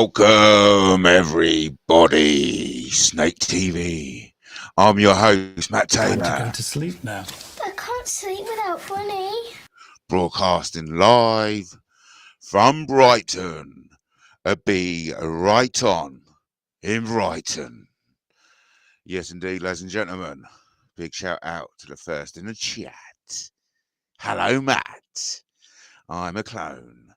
Welcome, everybody. Snake TV. I'm your host, Matt Taylor. Time to go to sleep now. I can't sleep without Bunny. Broadcasting live from Brighton. Be right on in Brighton. Yes, indeed, ladies and gentlemen. Big shout out to the first in the chat. Hello, Matt. I'm a clone.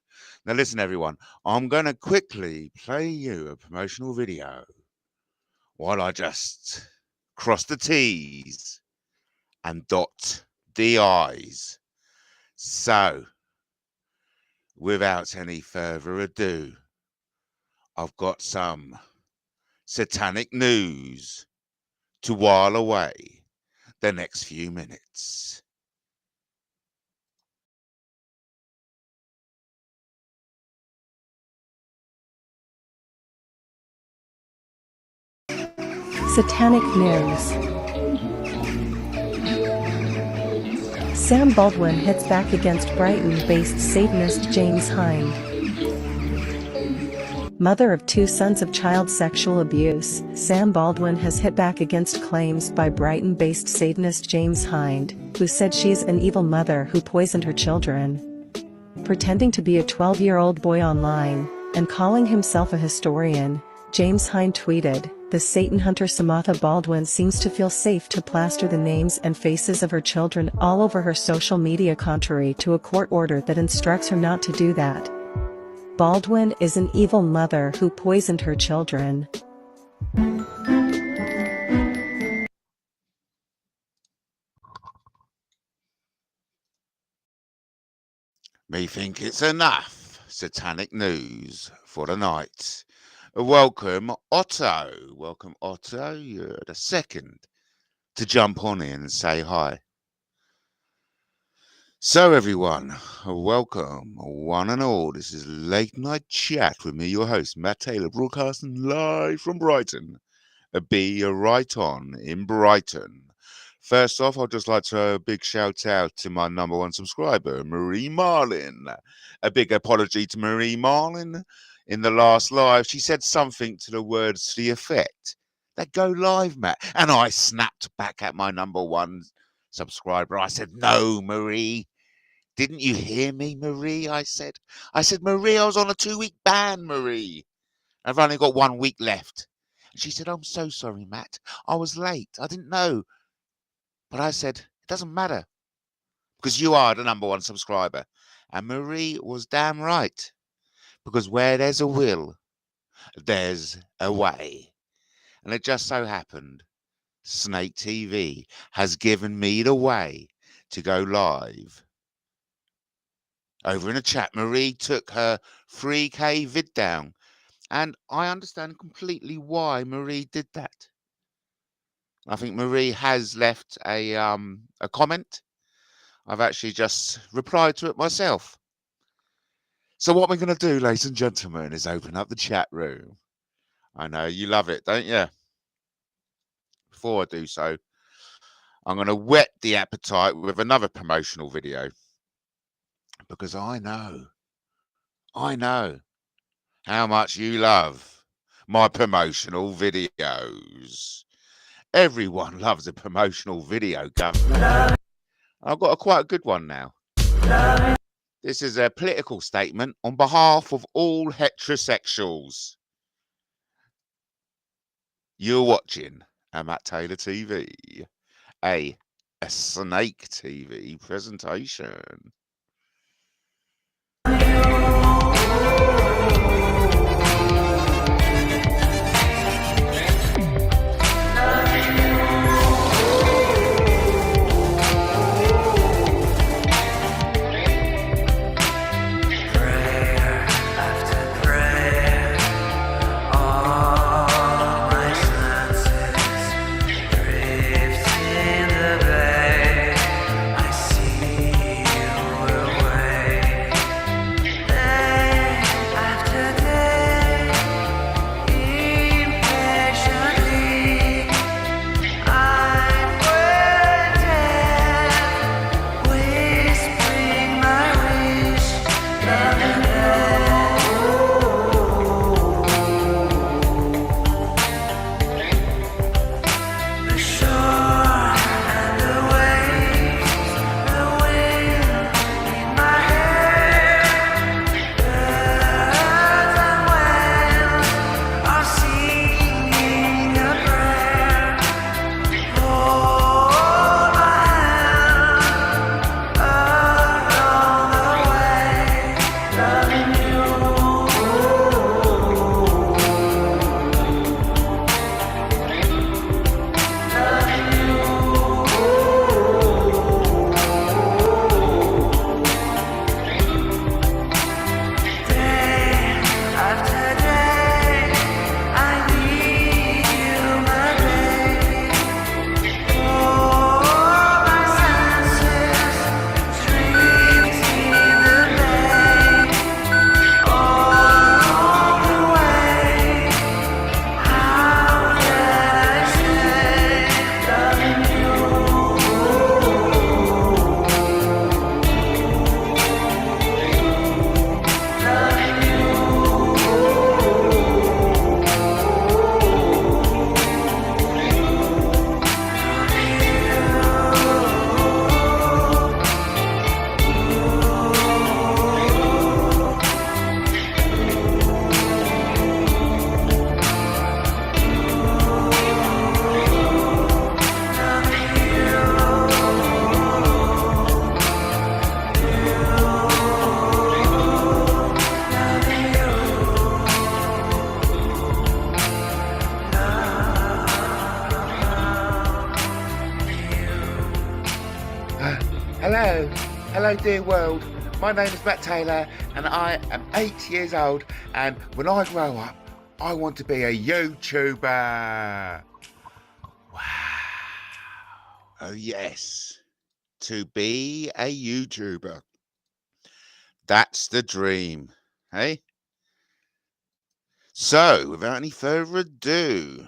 Now listen, everyone, I'm going to quickly play you a promotional video while I just cross the T's and dot the I's. So, without any further ado, I've got some satanic news to while away the next few minutes. Satanic news. Sam Baldwin hits back against Brighton-based Satanist James Hind. Mother of 2 sons of child sexual abuse, Sam Baldwin has hit back against claims by Brighton-based Satanist James Hind, who said she's an evil mother who poisoned her children. Pretending to be a 12-year-old boy online, and calling himself a historian, James Hind tweeted, "The Satan hunter Samantha Baldwin seems to feel safe to plaster the names and faces of her children all over her social media contrary to a court order that instructs her not to do that. Baldwin is an evil mother who poisoned her children." Me think it's enough satanic news for the night. Welcome, Otto. Welcome, Otto. You're the second to jump on in and say hi. So, everyone, welcome, one and all. This is Late Night Chat with me, your host, Matt Taylor, broadcasting live from Brighton. Be right on in Brighton. First off, I'd just like to a big shout out to my #1 subscriber, Marie Marlin. A big apology to Marie Marlin. In the last live, she said something to the words to the effect that go live, Matt. And I snapped back at my #1 subscriber. I said, "No, Marie. Didn't you hear me, Marie?" I said, "Marie, I was on a 2-week ban, Marie. I've only got 1 week left." And she said, "I'm so sorry, Matt. I was late. I didn't know." But I said, "It doesn't matter because you are the #1 subscriber." And Marie was damn right. Because where there's a will, there's a way. And it just so happened, Snake TV has given me the way to go live. Over in the chat, Marie took her 3K vid down. And I understand completely why Marie did that. I think Marie has left a comment. I've actually just replied to it myself. So what we're going to do, ladies and gentlemen, is open up the chat room. I know you love it, don't you? Before I do so, I'm going to whet the appetite with another promotional video. Because I know how much you love my promotional videos. Everyone loves a promotional video, government. I've got quite a good one now. This is a political statement on behalf of all heterosexuals. You're watching a Matt Taylor TV, a Snake TV presentation. Hello dear world. My name is Matt Taylor and I am 8 years old, and when I grow up, I want to be a YouTuber. Wow. Oh yes, to be a YouTuber. That's the dream, hey? So, without any further ado,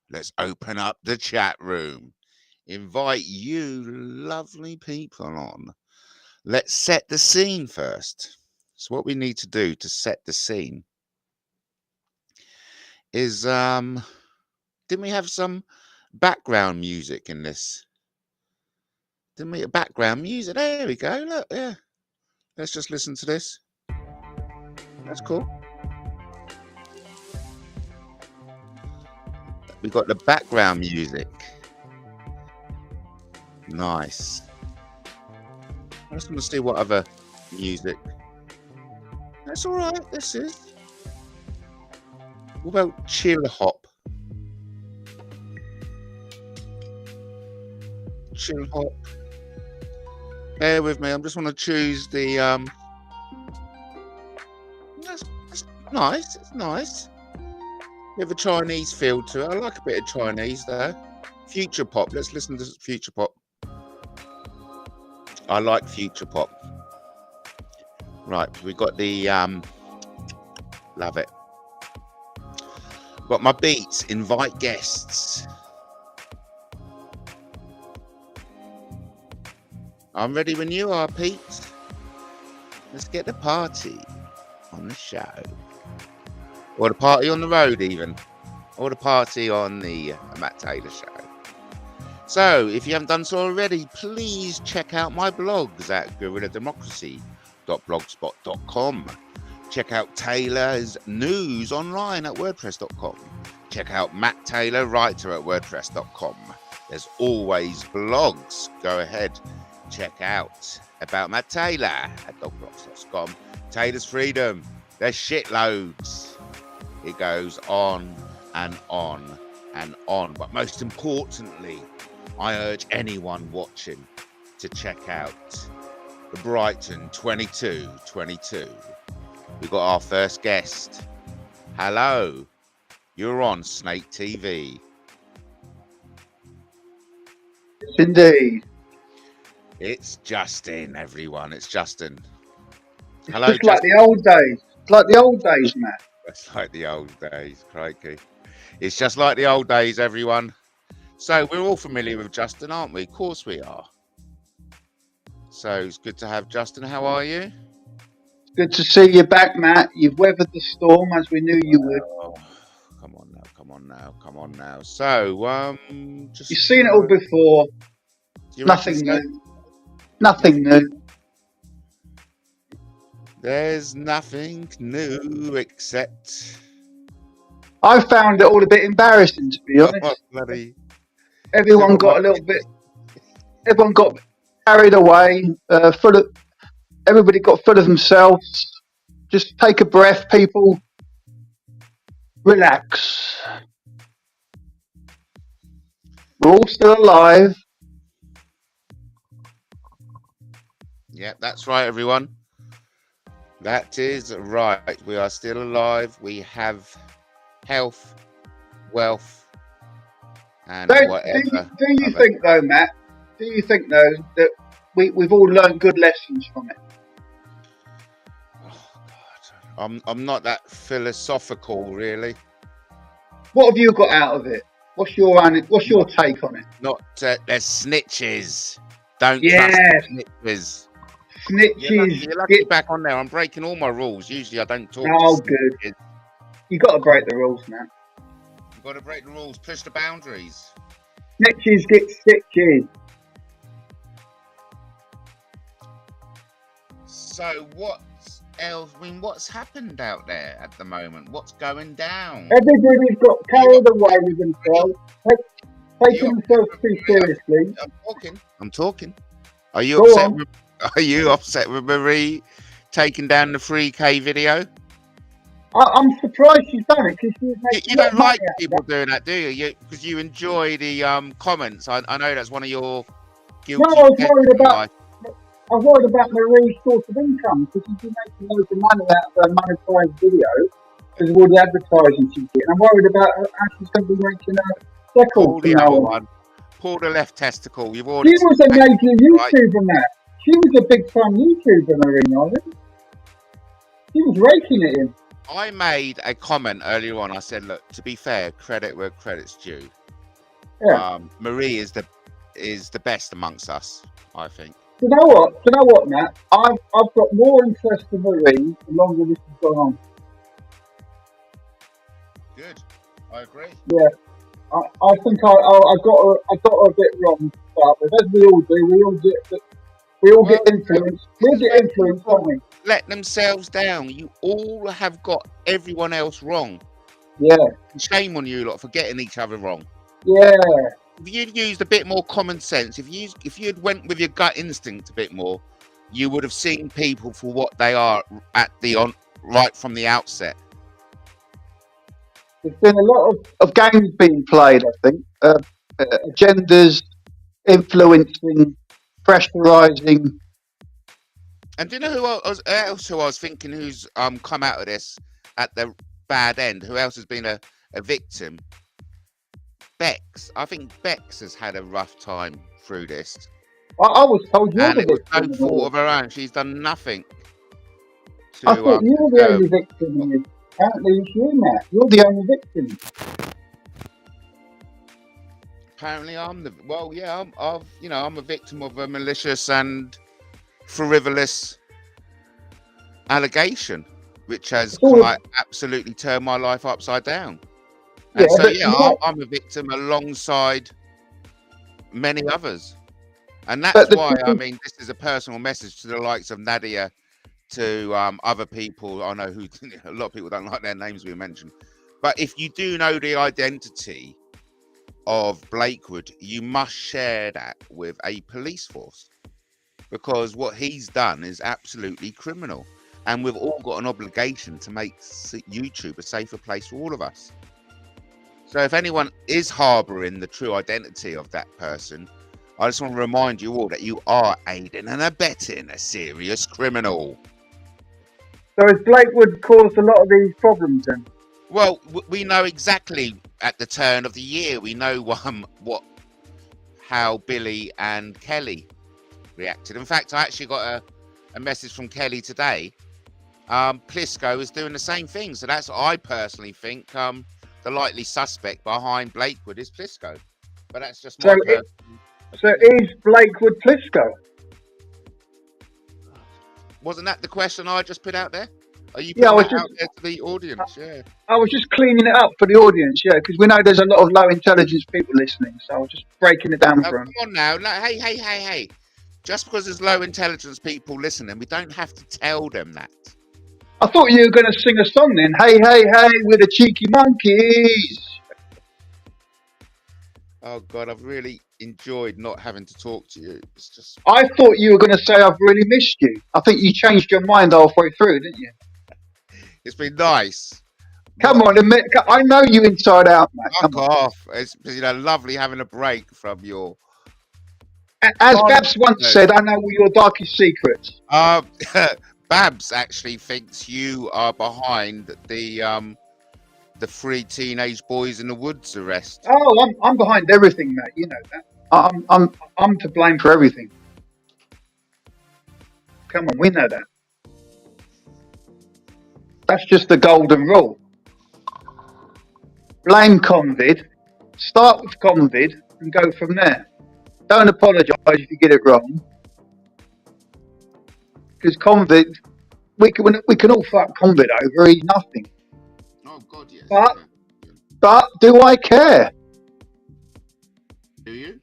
let's open up the chat room. Invite you lovely people on. Let's set the scene first. So what we need to do to set the scene is, didn't we have some background music in this? Didn't we? Background music. There we go. Look, yeah. Let's just listen to this. That's cool. We got the background music. Nice. I just want to see what other music. That's all right. This is. What about chill hop? Chill hop. Bear with me. I just want to choose the. That's nice. It's nice. Bit of a Chinese feel to it. I like a bit of Chinese though. Future pop. Let's listen to future pop. I like future pop. Right, we got the love it. Got my beats. Invite guests. I'm ready when you are, Pete. Let's get the party on the show. Or the party on the road even. Or the party on the Matt Taylor show. So, if you haven't done so already, please check out my blogs at GuerrillaDemocracy.blogspot.com. Check out Taylor's News online at WordPress.com. Check out Matt Taylor, writer at WordPress.com. There's always blogs. Go ahead, check out about Matt Taylor at DogBlogs.com. Taylor's Freedom. There's shitloads. It goes on and on and on. But most importantly, I urge anyone watching to check out the Brighton 2222. We got our first guest. Hello, you're on Snake TV. Indeed. It's Justin, everyone. It's Justin. Hello, just like the old days. It's like the old days, Matt. It's like the old days, crikey. It's just like the old days, everyone. So we're all familiar with Justin, aren't we? Of course we are. So it's good to have Justin. How are you? Good to see you back, Matt. You've weathered the storm as we knew you would. Oh, come on now. So, just you've seen it all before. Nothing new. Nothing new. There's nothing new except I found it all a bit embarrassing, to be honest. Everyone got a little bit. Everyone got carried away. Everybody got full of themselves. Just take a breath, people. Relax. We're all still alive. Yeah, that's right, everyone. That is right. We are still alive. We have health, wealth, and whatever. Do you think, though, Matt? Do you think, though, that we've all learned good lessons from it? Oh God, I'm not that philosophical, really. What have you got out of it? What's your take on it? Not they're snitches. Don't trust snitches. Snitches. You're lucky back on there. I'm breaking all my rules. Usually I don't talk. Oh, good. You got to break the rules, man. You got to break the rules. Push the boundaries. Snitches get stitches. So what else? I mean, what's happened out there at the moment? What's going down? Everybody's got carried away with themselves, taking themselves too seriously. I'm talking. Are you upset? Are you upset with Marie taking down the 3K video? I'm surprised she's done it because you don't like people doing that, do you? Because you enjoy the comments. I know that's one of your guilty. No, I was I'm worried about Marie's source of income because she's been making loads of money out of her monetized videos because of all the advertising she's getting. I'm worried about how she's going to be making a record Pull from the now other on. one. Pull the left testicle. You've She already. was a major right? YouTuber, Matt. She was a big time YouTuber, Marie, wasn't she? She was raking it in. I made a comment earlier on. I said, look, to be fair, credit where credit's due. Yeah. Marie is the best amongst us, I think. Do you know what, Matt? I've got more interest in Marie the longer this has gone on. Good. I agree. Yeah. I think I got her a bit wrong to start with, as we all do. We all get influenced. We get influenced, don't we? Let themselves down. You all have got everyone else wrong. Yeah. Shame on you lot for getting each other wrong. Yeah. If you'd used a bit more common sense, if you'd went with your gut instinct a bit more, you would have seen people for what they are right from the outset. There's been a lot of games being played, I think. Agendas, influencing, pressurising. And do you know who else I was thinking who's come out of this at the bad end? Who else has been a victim? Bex. I think Bex has had a rough time through this. I was told you're and the it was victim. no fault of her own. She's done nothing. I thought you were the only victim in this. Apparently it's you, Matt. You're the only victim. Apparently I'm I'm a victim of a malicious and frivolous allegation, which has absolutely turned my life upside down. And I'm a victim alongside many others. And that's why, this is a personal message to the likes of Nadia, to other people. I know who a lot of people don't like their names being mentioned. But if you do know the identity of Blakewood, you must share that with a police force, because what he's done is absolutely criminal. And we've all got an obligation to make YouTube a safer place for all of us. So if anyone is harbouring the true identity of that person, I just want to remind you all that you are aiding and abetting a serious criminal. So has Blakewood caused a lot of these problems then? Well, we know exactly at the turn of the year. We know how Billy and Kelly reacted. In fact, I actually got a message from Kelly today. Plisco is doing the same thing. So that's what I personally think. The likely suspect behind Blakewood is Plisco. But that's just my So is Blakewood Plisco? Wasn't that the question I just put out there? Are you putting that out there to the audience? Yeah. I was just cleaning it up for the audience, because we know there's a lot of low intelligence people listening, so I was just breaking it down for them. Come on now. No, hey. Just because there's low intelligence people listening, we don't have to tell them that. I thought you were going to sing a song then. Hey, we're the cheeky monkeys. Oh, God, I've really enjoyed not having to talk to you. It's just... I thought you were going to say I've really missed you. I think you changed your mind halfway through, didn't you? It's been nice. Come on, admit. I know you inside out, man. Fuck off. It's lovely having a break from your... As Babs once said, I know all your darkest secrets. Babs actually thinks you are behind the 3 teenage boys in the woods arrest. Oh, I'm behind everything, mate. You know that. I'm to blame for everything. Come on, we know that. That's just the golden rule. Blame Convid, start with Convid, and go from there. Don't apologise if you get it wrong, because Convid, we can all fuck Convid over. He's nothing. Oh God, yes. But do I care? Do you?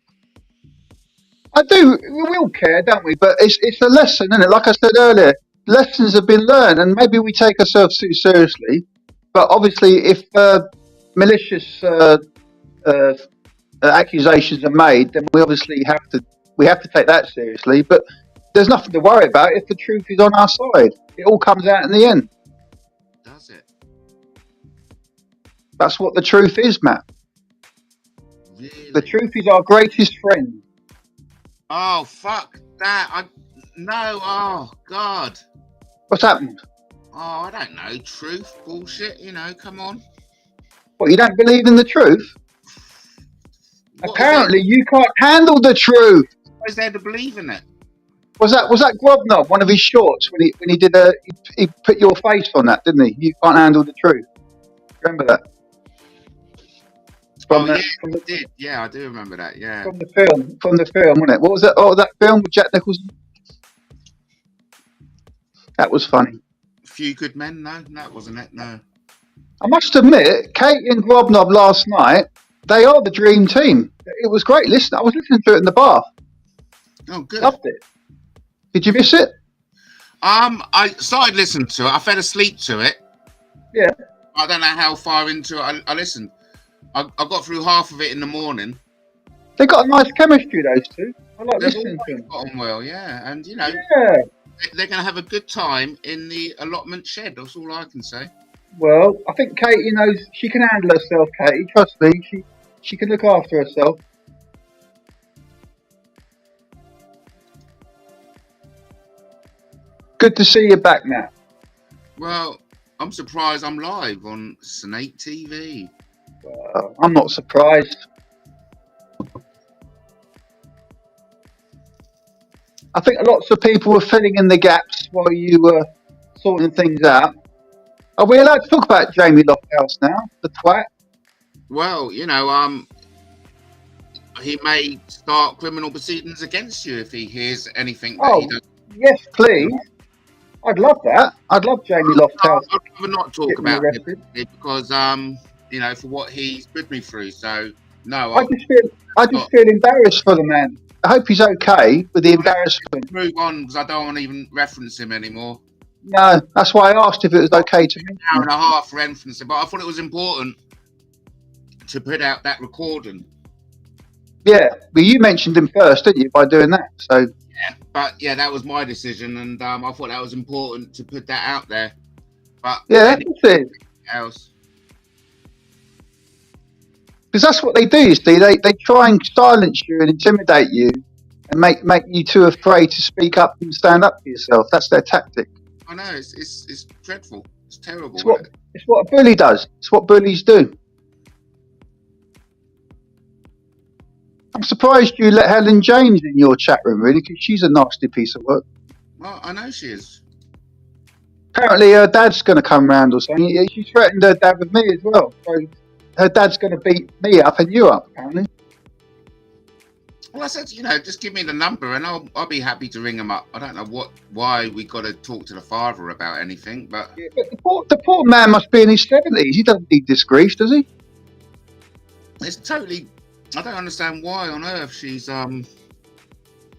I do. We all care, don't we? But it's a lesson, isn't it? Like I said earlier, lessons have been learned, and maybe we take ourselves too seriously. But obviously, if malicious accusations are made, then we obviously have to take that seriously. But there's nothing to worry about if the truth is on our side. It all comes out in the end. Does it? That's what the truth is, Matt. Really? The truth is our greatest friend. Oh fuck that! No, oh God. What's happened? Oh, I don't know. Truth, bullshit. Come on. What, you don't believe in the truth? What Apparently, you can't handle the truth. What is there to believe in it? Was that Grobnob, one of his shorts when he did he put your face on that, didn't he? You can't handle the truth. Remember that? I did. Yeah, I do remember that. Yeah. From the film, wasn't it? What was that? Oh, that film with Jack Nicholson. That was funny. Few Good Men. No, that wasn't it. No. I must admit, Kate and Grobnob last night, they are the dream team. It was great. Listen, I was listening to it in the bath. Oh, good. Loved it. Did you miss it? I started listening to it. I fell asleep to it. Yeah. I don't know how far into it I listened. I got through half of it in the morning. They got a nice chemistry, those two. I like listening to them. Got on well, yeah. And, yeah. They're going to have a good time in the allotment shed. That's all I can say. Well, I think Katie knows she can handle herself, Katie. Trust me, she can look after herself. Good to see you back now. Well, I'm surprised I'm live on Snake TV. I'm not surprised. I think lots of people were filling in the gaps while you were sorting things out. Are we allowed to talk about Jamie Lofthouse now, the twat? Well, he may start criminal proceedings against you if he hears anything that he does. Yes, please. I'd love that. I'd love Jamie Lofthouse. I'd rather not talk about it because, for what he's put me through. So, no. I just feel embarrassed for the man. I hope he's okay with the embarrassment. Move on because I don't want to even reference him anymore. No, that's why I asked if it was okay to mention. An hour and a half referencing, but I thought it was important to put out that recording. Yeah, but you mentioned him first, didn't you, by doing that? So yeah, but that was my decision, and I thought that was important to put that out there. But yeah, that's it. Else, because that's what they do. You see, they try and silence you and intimidate you, and make you too afraid to speak up and stand up for yourself. That's their tactic. I know it's dreadful. It's terrible. It's what a bully does. It's what bullies do. I'm surprised you let Helen James in your chat room, really, because she's a nasty piece of work. Well, I know she is. Apparently, her dad's going to come round or something. She threatened her dad with me as well. So her dad's going to beat me up and you up, apparently. Well, I said, just give me the number and I'll be happy to ring him up. I don't know why we got to talk to the father about anything, but... Yeah, but the poor man must be in his 70s. He doesn't need this grief, does he? It's totally... I don't understand why on earth she's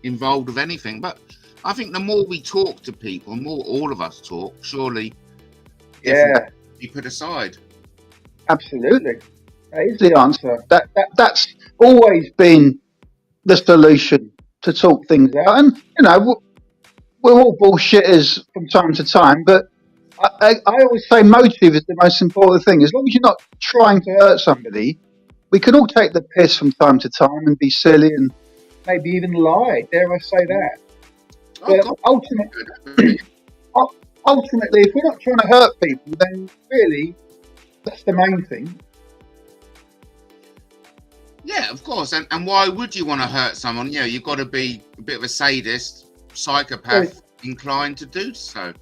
involved with anything, but I think the more we talk to people, the more all of us talk, surely be put aside. Absolutely. That is the answer. That's always been the solution, to talk things out. And, we're all bullshitters from time to time, but I always say motive is the most important thing. As long as you're not trying to hurt somebody, we can all take the piss from time to time and be silly and maybe even lie. Dare I say that? But ultimately, if we're not trying to hurt people, then really, that's the main thing. Yeah, of course. And why would you want to hurt someone? You've got to be a bit of a sadist, psychopath, inclined to do so.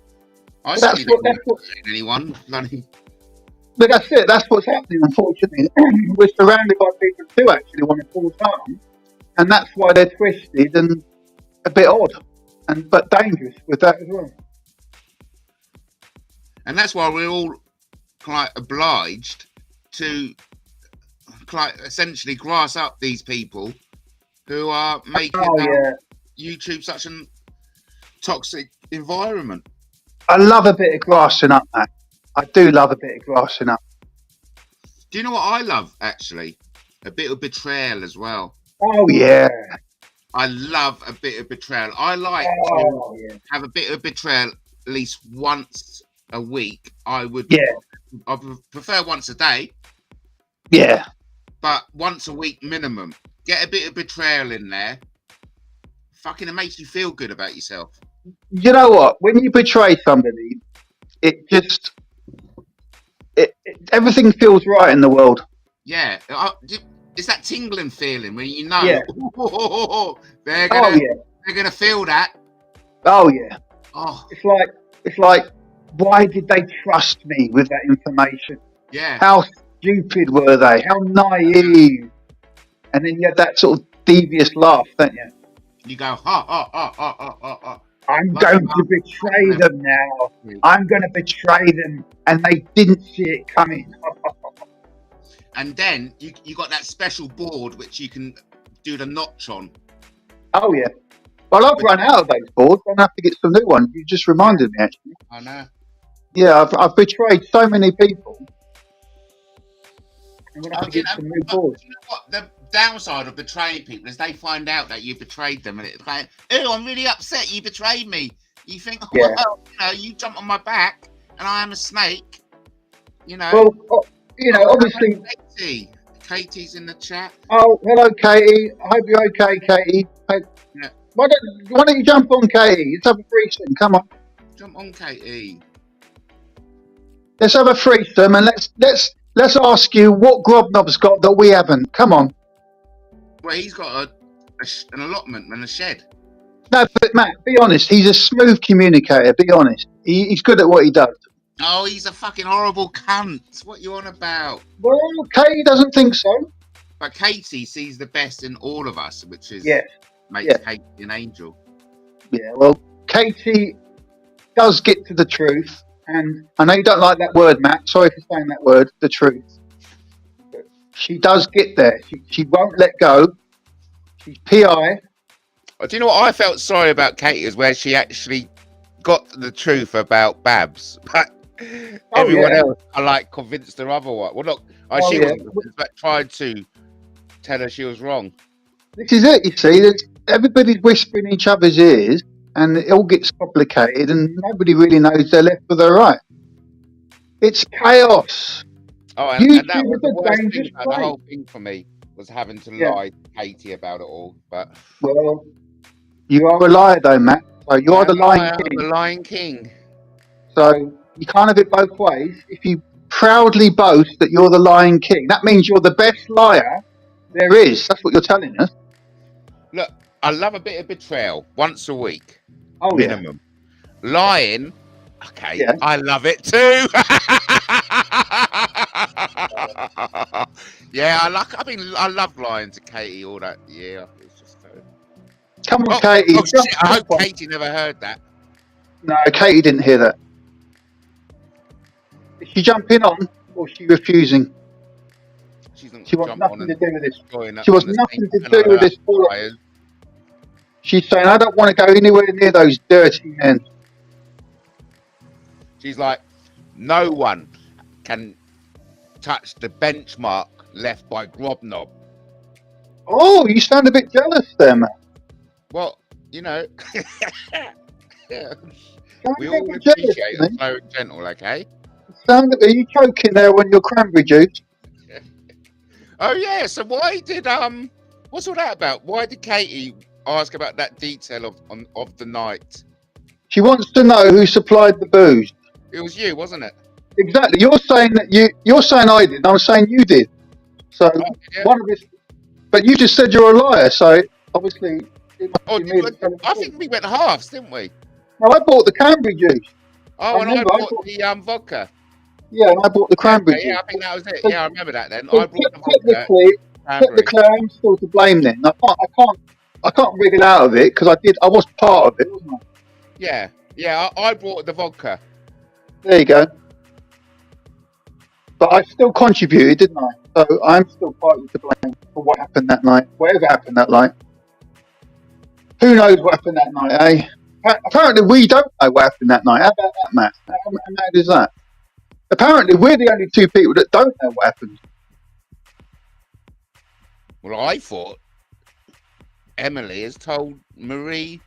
I certainly don't want to hurt anyone. But that's it. That's what's happening, unfortunately. We're surrounded by people who actually want to cause harm. And that's why they're twisted and a bit odd, but dangerous with that as well. And that's why we're all quite obliged to essentially grass up these people who are making YouTube such a toxic environment. I love a bit of grassing up, man. I do love a bit of grassing up. Do you know what I love, actually? A bit of betrayal as well. Oh, yeah. I love a bit of betrayal. I like to have a bit of betrayal at least once a week. I prefer once a day. Yeah. But once a week minimum. Get a bit of betrayal in there fucking it makes you feel good about yourself. You know what? When you betray somebody, it just everything feels right in the world. Yeah, it's that tingling feeling when you know Yeah. they're Oh yeah. they're gonna feel that. Oh yeah. Oh It's like, why did they trust me with that information? yeah. How stupid were they? How naive? And then you have that sort of devious laugh, don't you? You go ha ha ha ha ha ha ha. I'm going to betray them now. I'm going to betray them, and they didn't see it coming. And then you got that special board which you can do the notch on. Oh yeah. Well, I've run out of those boards. I'm gonna have to get some new ones. You just reminded me, actually. I know. Yeah, I've betrayed so many people. I'm gonna have to get some new boards. You know what? The downside of betraying people is they find out that you betrayed them, and it's like, oh, I'm really upset you betrayed me. You think, oh, Yeah. well, you know, you jump on my back, and I am a snake. You know. Well, you know, obviously. Katie's in the chat. Oh, hello, Katie. I hope you're okay, Katie. Hey, Yeah. why don't you jump on, Katie? Let's have a threesome. Come on. Jump on, Katie. Let's have a threesome, and let's ask you what Grobnob's got that we haven't. Come on. Well, he's got an allotment and a shed. No, but Matt, be honest. He's a smooth communicator. Be honest. He's good at what he does. Oh, he's a fucking horrible cunt. What you on about? Well, Katie doesn't think so. But Katie sees the best in all of us, which is makes Katie an angel. Yeah, well, Katie does get to the truth, and I know you don't like that word, Matt. Sorry for saying that word, the truth. But she does get there. She won't let go. She's PI. Do you know what I felt sorry about Katie is where she actually got the truth about Babs, but everyone else I convinced her otherwise. Well, look, she wasn't convinced, but tried to tell her she was wrong. This is it, you see. Everybody's whispering in each other's ears, and it all gets complicated, and nobody really knows their left or their right. It's chaos. Oh, and that was the worst thing about the whole thing for me, was having to lie to Katie about it all. But well, you are a liar, though, Matt. So you are the lying king. The lying king. So you can't have it both ways. If you proudly boast that you're the lying king, that means you're the best liar there is. That's what you're telling us. Look, I love a bit of betrayal once a week, minimum. Yeah. Lying, okay, I love it too. Yeah, I love lying to Katie, all that. Yeah, it's just. Come on, Katie. Oh shit, I hope Katie never heard that. No, Katie didn't hear that. Is she jumping on, or is she refusing? She wants nothing to do with this. She wants nothing to do with this. She's saying, I don't want to go anywhere near those dirty men. She's like, no one can touch the benchmark left by Grobnob. Oh, you sound a bit jealous there, man. Well, you know, we all appreciate it, slow and gentle, okay? Are you choking there on your cranberry juice? Oh yeah, so why did what's all that about? Why did Katie ask about that detail of the night? She wants to know who supplied the booze. It was you, wasn't it? Exactly. You're saying that you're saying I did. I'm saying you did. So one of us, but you just said you're a liar. So obviously, I think we went halves, didn't we? No, I bought the cranberry juice. Oh, and I bought the vodka. Yeah, and I bought the cranberry juice. Yeah, I think that was it. Yeah, I remember that then. I brought the vodka. Technically, I'm still to blame then. I can't wriggle out of it because I was part of it, wasn't I? Yeah, I brought the vodka. There you go. But I still contributed, didn't I? So I'm still partly to blame for what happened that night. Whatever happened that night. Who knows what happened that night, eh? Apparently we don't know what happened that night. How about that, Matt? How mad is that? Apparently we're the only two people that don't know what happened. Well, I thought Emily has told Marie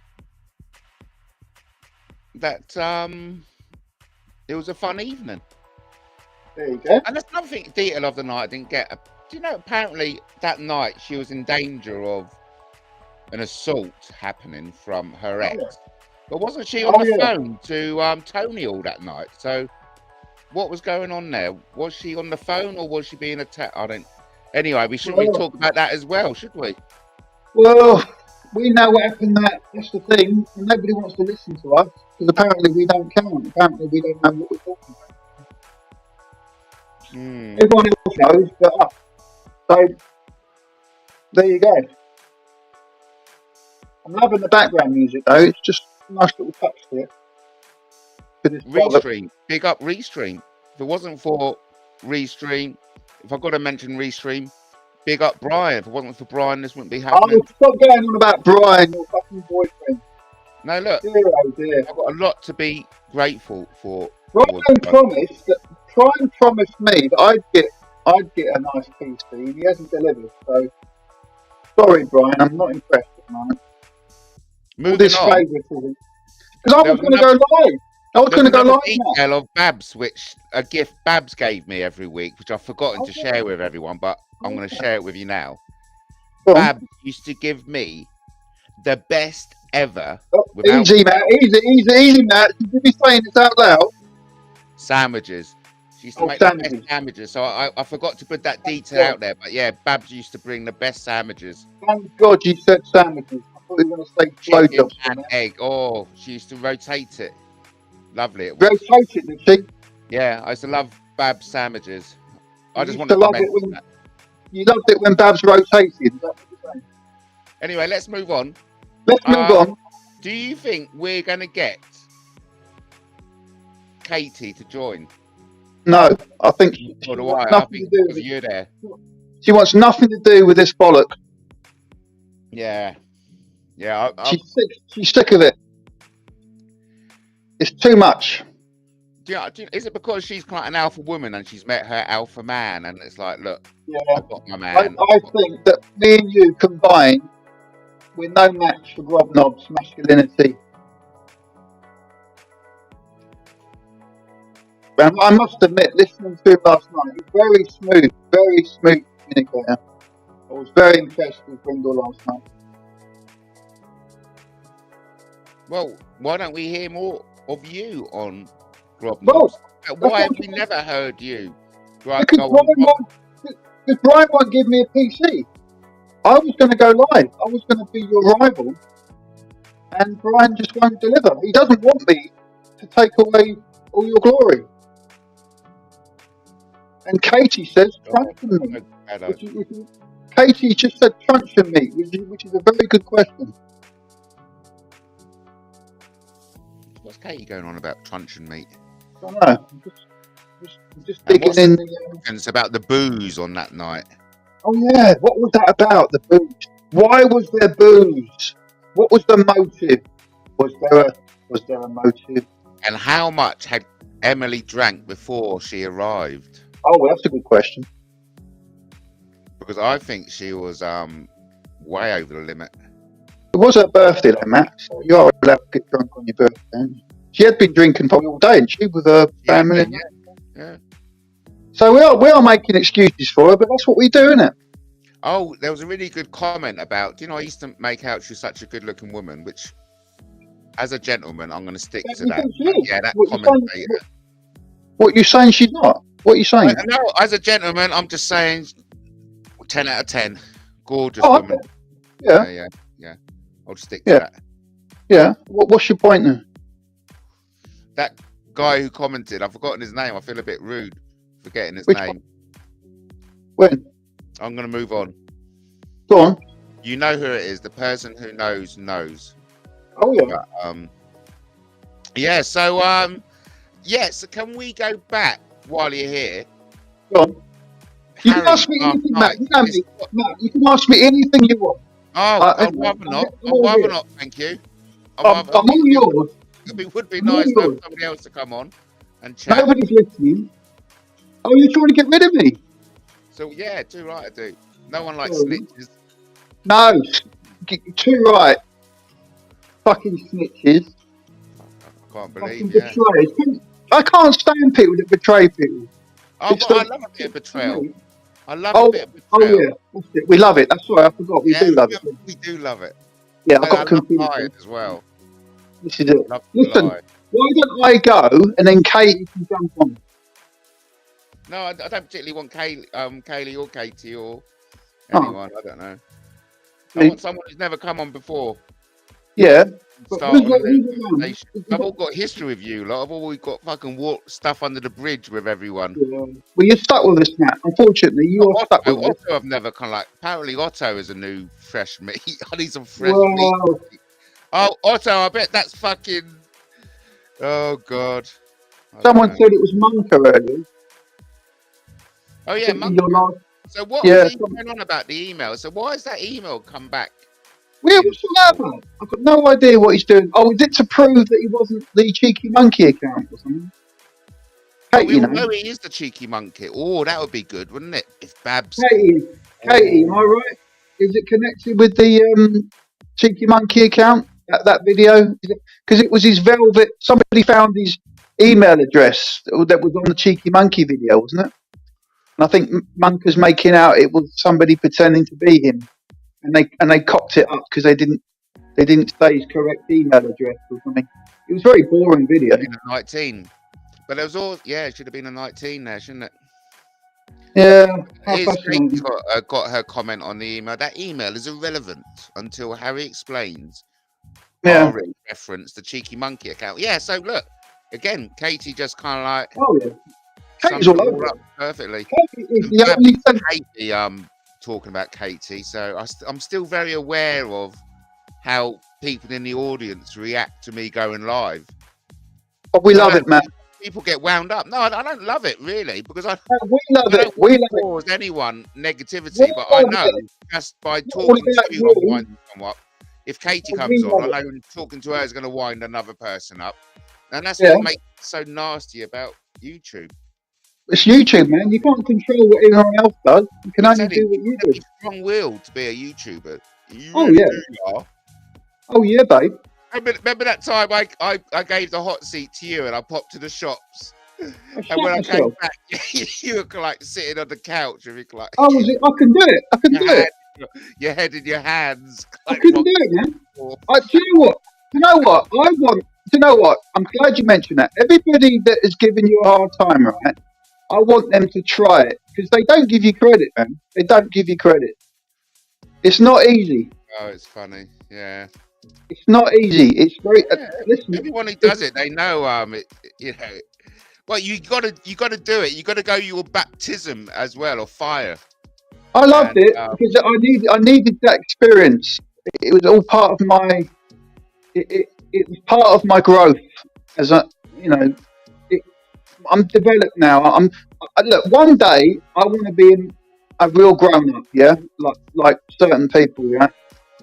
that it was a fun evening. There you go. And that's nothing detail of the night I didn't get. Do you know, apparently that night she was in danger of an assault happening from her Oh, ex. yeah. But wasn't she on Oh, the yeah. phone to Tony all that night? So what was going on there? Was she on the phone or was she being attacked? I don't. Anyway, we shouldn't really talk about that as well, should we? Well, we know what happened. That's the thing. And nobody wants to listen to us because apparently we don't count. Apparently we don't know what we're talking about. Everyone else knows but us. So there you go. I'm loving the background music though. It's just a nice little touch to it. Restream, big up Restream. If it wasn't for Restream, if I've got to mention Restream, big up Brian. If it wasn't for Brian, this wouldn't be happening. Oh, stop going on about Brian, your fucking boyfriend. No, look, dear, oh dear. I've got a lot to be grateful for. Brian promised me that I'd get a nice PC, and he hasn't delivered. So sorry, Brian, I'm not impressed at the moment. Moving on, because I was going to go live. I was going to go live. Detail of Babs, which a gift Babs gave me every week, which I've forgotten to share with everyone, but I'm going to share it with you now. Babs used to give me the best ever. Easy, Matt. Easy, Matt. You should be saying this out loud. Sandwiches. She used to make the best sandwiches. So I forgot to put that detail out there. But yeah, Babs used to bring the best sandwiches. Thank God you said sandwiches. I thought you were going to say blowjobs and egg. Oh, she used to rotate it. Lovely. It was. Rotate it, did she? Yeah, I used to love Babs sandwiches. I just wanted to mention that. You loved it when Babs rotated. Is that what you're saying? Anyway, let's move on. Let's move on. Do you think we're going to get Katie to join? No, I think she wants nothing to do with you there. She wants nothing to do with this bollock. Yeah. She's sick of it. It's too much. Is it because she's quite an alpha woman and she's met her alpha man and it's like, look, I've got my man. I think that me and you combined, we're no match for Rob Nobb's masculinity. And I must admit, listening to him last night, he's very smooth communicator. I was very impressed with Brindle last night. Well, why don't we hear more of you on Rob Nobb's? Why have we never heard you? Right, because Brian won't give me a PC. I was going to go live. I was going to be your rival. And Brian just won't deliver. He doesn't want me to take away all your glory. And Katie says, truncheon meat. Katie just said truncheon meat, which is a very good question. What's Katie going on about truncheon meat? I don't know. I'm just digging in. It's about the booze on that night. Oh yeah, what was that about, the booze? Why was there booze? What was the motive? Was there a motive? And how much had Emily drank before she arrived? Oh, well, that's a good question. Because I think she was way over the limit. It was her birthday though, Matt, so you are allowed to get drunk on your birthday. She had been drinking probably all day, and she with her family. Yeah. So we are making excuses for her, but that's what we do, isn't it? Oh, there was a really good comment about, I used to make out she was such a good-looking woman, which, as a gentleman, I'm going to stick to that. Yeah, that commentator. What, you saying she's not? What are you saying? No, as a gentleman, I'm just saying 10 out of 10. Gorgeous woman. Okay. Yeah. I'll just stick to that. Yeah. What's your point then? That guy who commented, I've forgotten his name. I feel a bit rude forgetting his name. When? I'm going to move on. Go on. You know who it is. The person who knows. Oh, yeah. But, so can we go back while you're here? Go on. You can ask me anything, Matt. You know me. Matt, you can ask me anything you want. Oh, I'd rather not. I'd rather not, thank you. I'm all yours. It would be nice to have somebody else to come on and chat. Nobody's listening. Oh, you're trying to get rid of me? So, yeah, too right I do. No one likes snitches. No, too right. Fucking snitches. I can't believe it. I can't stand people that betray people. Oh, but I love a bit of betrayal. I love a bit of betrayal. Oh, yeah. We love it. That's right. I forgot. We do love it. We do love it. Yeah, I I got love confused. lying as well. This is it. Love to Listen, lie. why don't I go and then Katie can jump on? No, I don't particularly want Kaylee or Katie or Oh, anyone. I don't know. I see, want someone who's never come on before. yeah. But Start on the who's around? conversation. I've all got history with you. Like, I've always got fucking stuff under the bridge with everyone. Yeah. Well, you're stuck with us, Matt. Unfortunately, you are stuck with us. Otto, I've never kind of like. Apparently, Otto is a new fresh meat. I need some fresh meat. Well, Oh, Otto, I bet that's fucking. Oh God. I don't someone know. said it was Monka earlier. Oh yeah, In your Monk. last, So what yeah. was he going on about the email? So why has that email come back? Where was that about? I've got no idea what he's doing. Oh, is it to prove that he wasn't the cheeky monkey account or something? But we Katie, all know he is the cheeky monkey. Oh, that would be good, wouldn't it? If Babs. Katie, am I right? Is it connected with the cheeky monkey account? That video? Because it was his velvet. Somebody found his email address that was on the cheeky monkey video, wasn't it? And I think Monka's making out it was somebody pretending to be him, and they cocked it up because they didn't say his correct email address or something. It was a very boring video. 19. But there was all, yeah, it should have been a 19 there, shouldn't it? Yeah. Kate's got her comment on the email. That email is irrelevant until Harry explains. Yeah. Reference the cheeky monkey account. Yeah, so look, again, Katie just kind of like. Oh, yeah. Katie's all over up perfectly. Katie is the only thing. Katie, talking about Katie, so I'm still very aware of how people in the audience react to me going live. But we love it, man. People get wound up. No, I don't love it really because we love it. We love it. Cause anyone negativity, but I know just by talking to you, I'm winding them up. If Katie comes on, I know talking to her is going to wind another person up, and that's what makes it so nasty about YouTube. It's YouTube, man. You can't control what everyone else does. You can only do what you do. Strong-willed to be a YouTuber. Oh yeah. Oh yeah, babe. Remember that time I gave the hot seat to you and I popped to the shops, and when I came back, you were like sitting on the couch and like. Oh, was it? I can do it. I can do it. Your head in your hands. I can do it, man. Do you know what? Do you know what? I'm glad you mentioned that. Everybody that has given you a hard time, right? I want them to try it because they don't give you credit, man. They don't give you credit. It's not easy. Oh, it's funny. Yeah. It's not easy. It's very. Listen, everyone who does it, they know. You know. Well, you gotta do it. You gotta go your baptism as well, or fire. I loved it because I needed that experience. It was all part of my. It was part of my growth as a, you know. I'm developed now. Look. One day I want to be a real grown up. Yeah, like certain people. Yeah.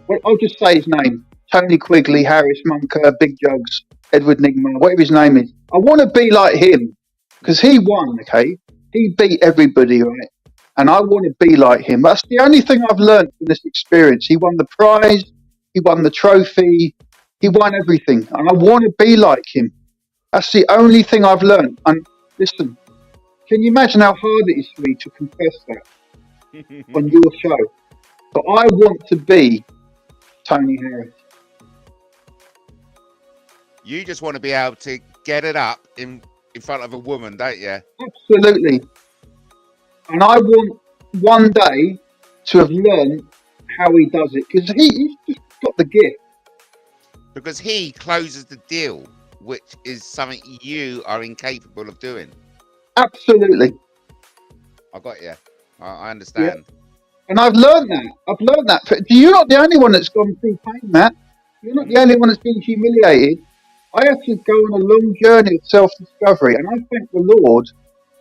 Well, I'll just say his name. Tony Quigley, Harris Monker, Big Jugs, Edward Nigma, whatever his name is. I want to be like him because he won, okay? He beat everybody, right? And I want to be like him. That's the only thing I've learned from this experience. He won the prize. He won the trophy. He won everything. And I want to be like him. That's the only thing I've learned. And listen, can you imagine how hard it is for me to confess that on your show? But I want to be Tony Harris. You just want to be able to get it up in front of a woman, don't you? Absolutely. And I want one day to have learned how he does it because he's just got the gift. Because he closes the deal, which is something you are incapable of doing. Absolutely. I got you. I understand. Yeah. And I've learned that. You're not the only one that's gone through pain, Matt. You're not the only one that's been humiliated. I had to go on a long journey of self-discovery, and I thank the Lord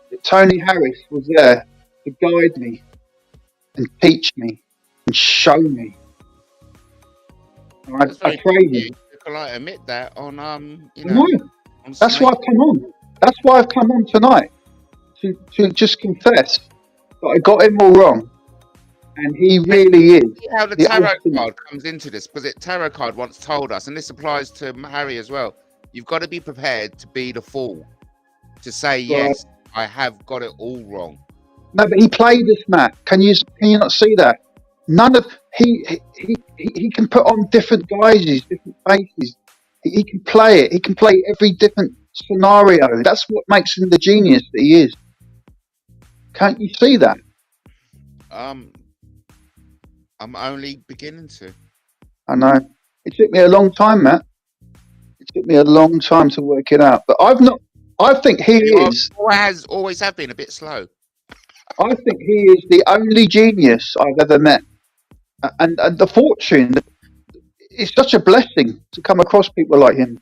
that Tony Harris was there to guide me and teach me and show me. And I praise him. You can admit that on you know. That's why I've come on. That's why I've come on tonight to just confess that I got him all wrong. And he really is. See how the tarot card comes into this, because tarot card once told us, and this applies to Harry as well. You've got to be prepared to be the fool, to say yes, I have got it all wrong. No, but he played us, Matt. Can you not see that? None of he can put on different guises, different faces. He can play it. He can play every different scenario. That's what makes him the genius that he is. Can't you see that? I'm only beginning to. I know. It took me a long time, Matt. It took me a long time to work it out. But I think he is. Always have been a bit slow. I think he is the only genius I've ever met. And the fortune, it's such a blessing to come across people like him.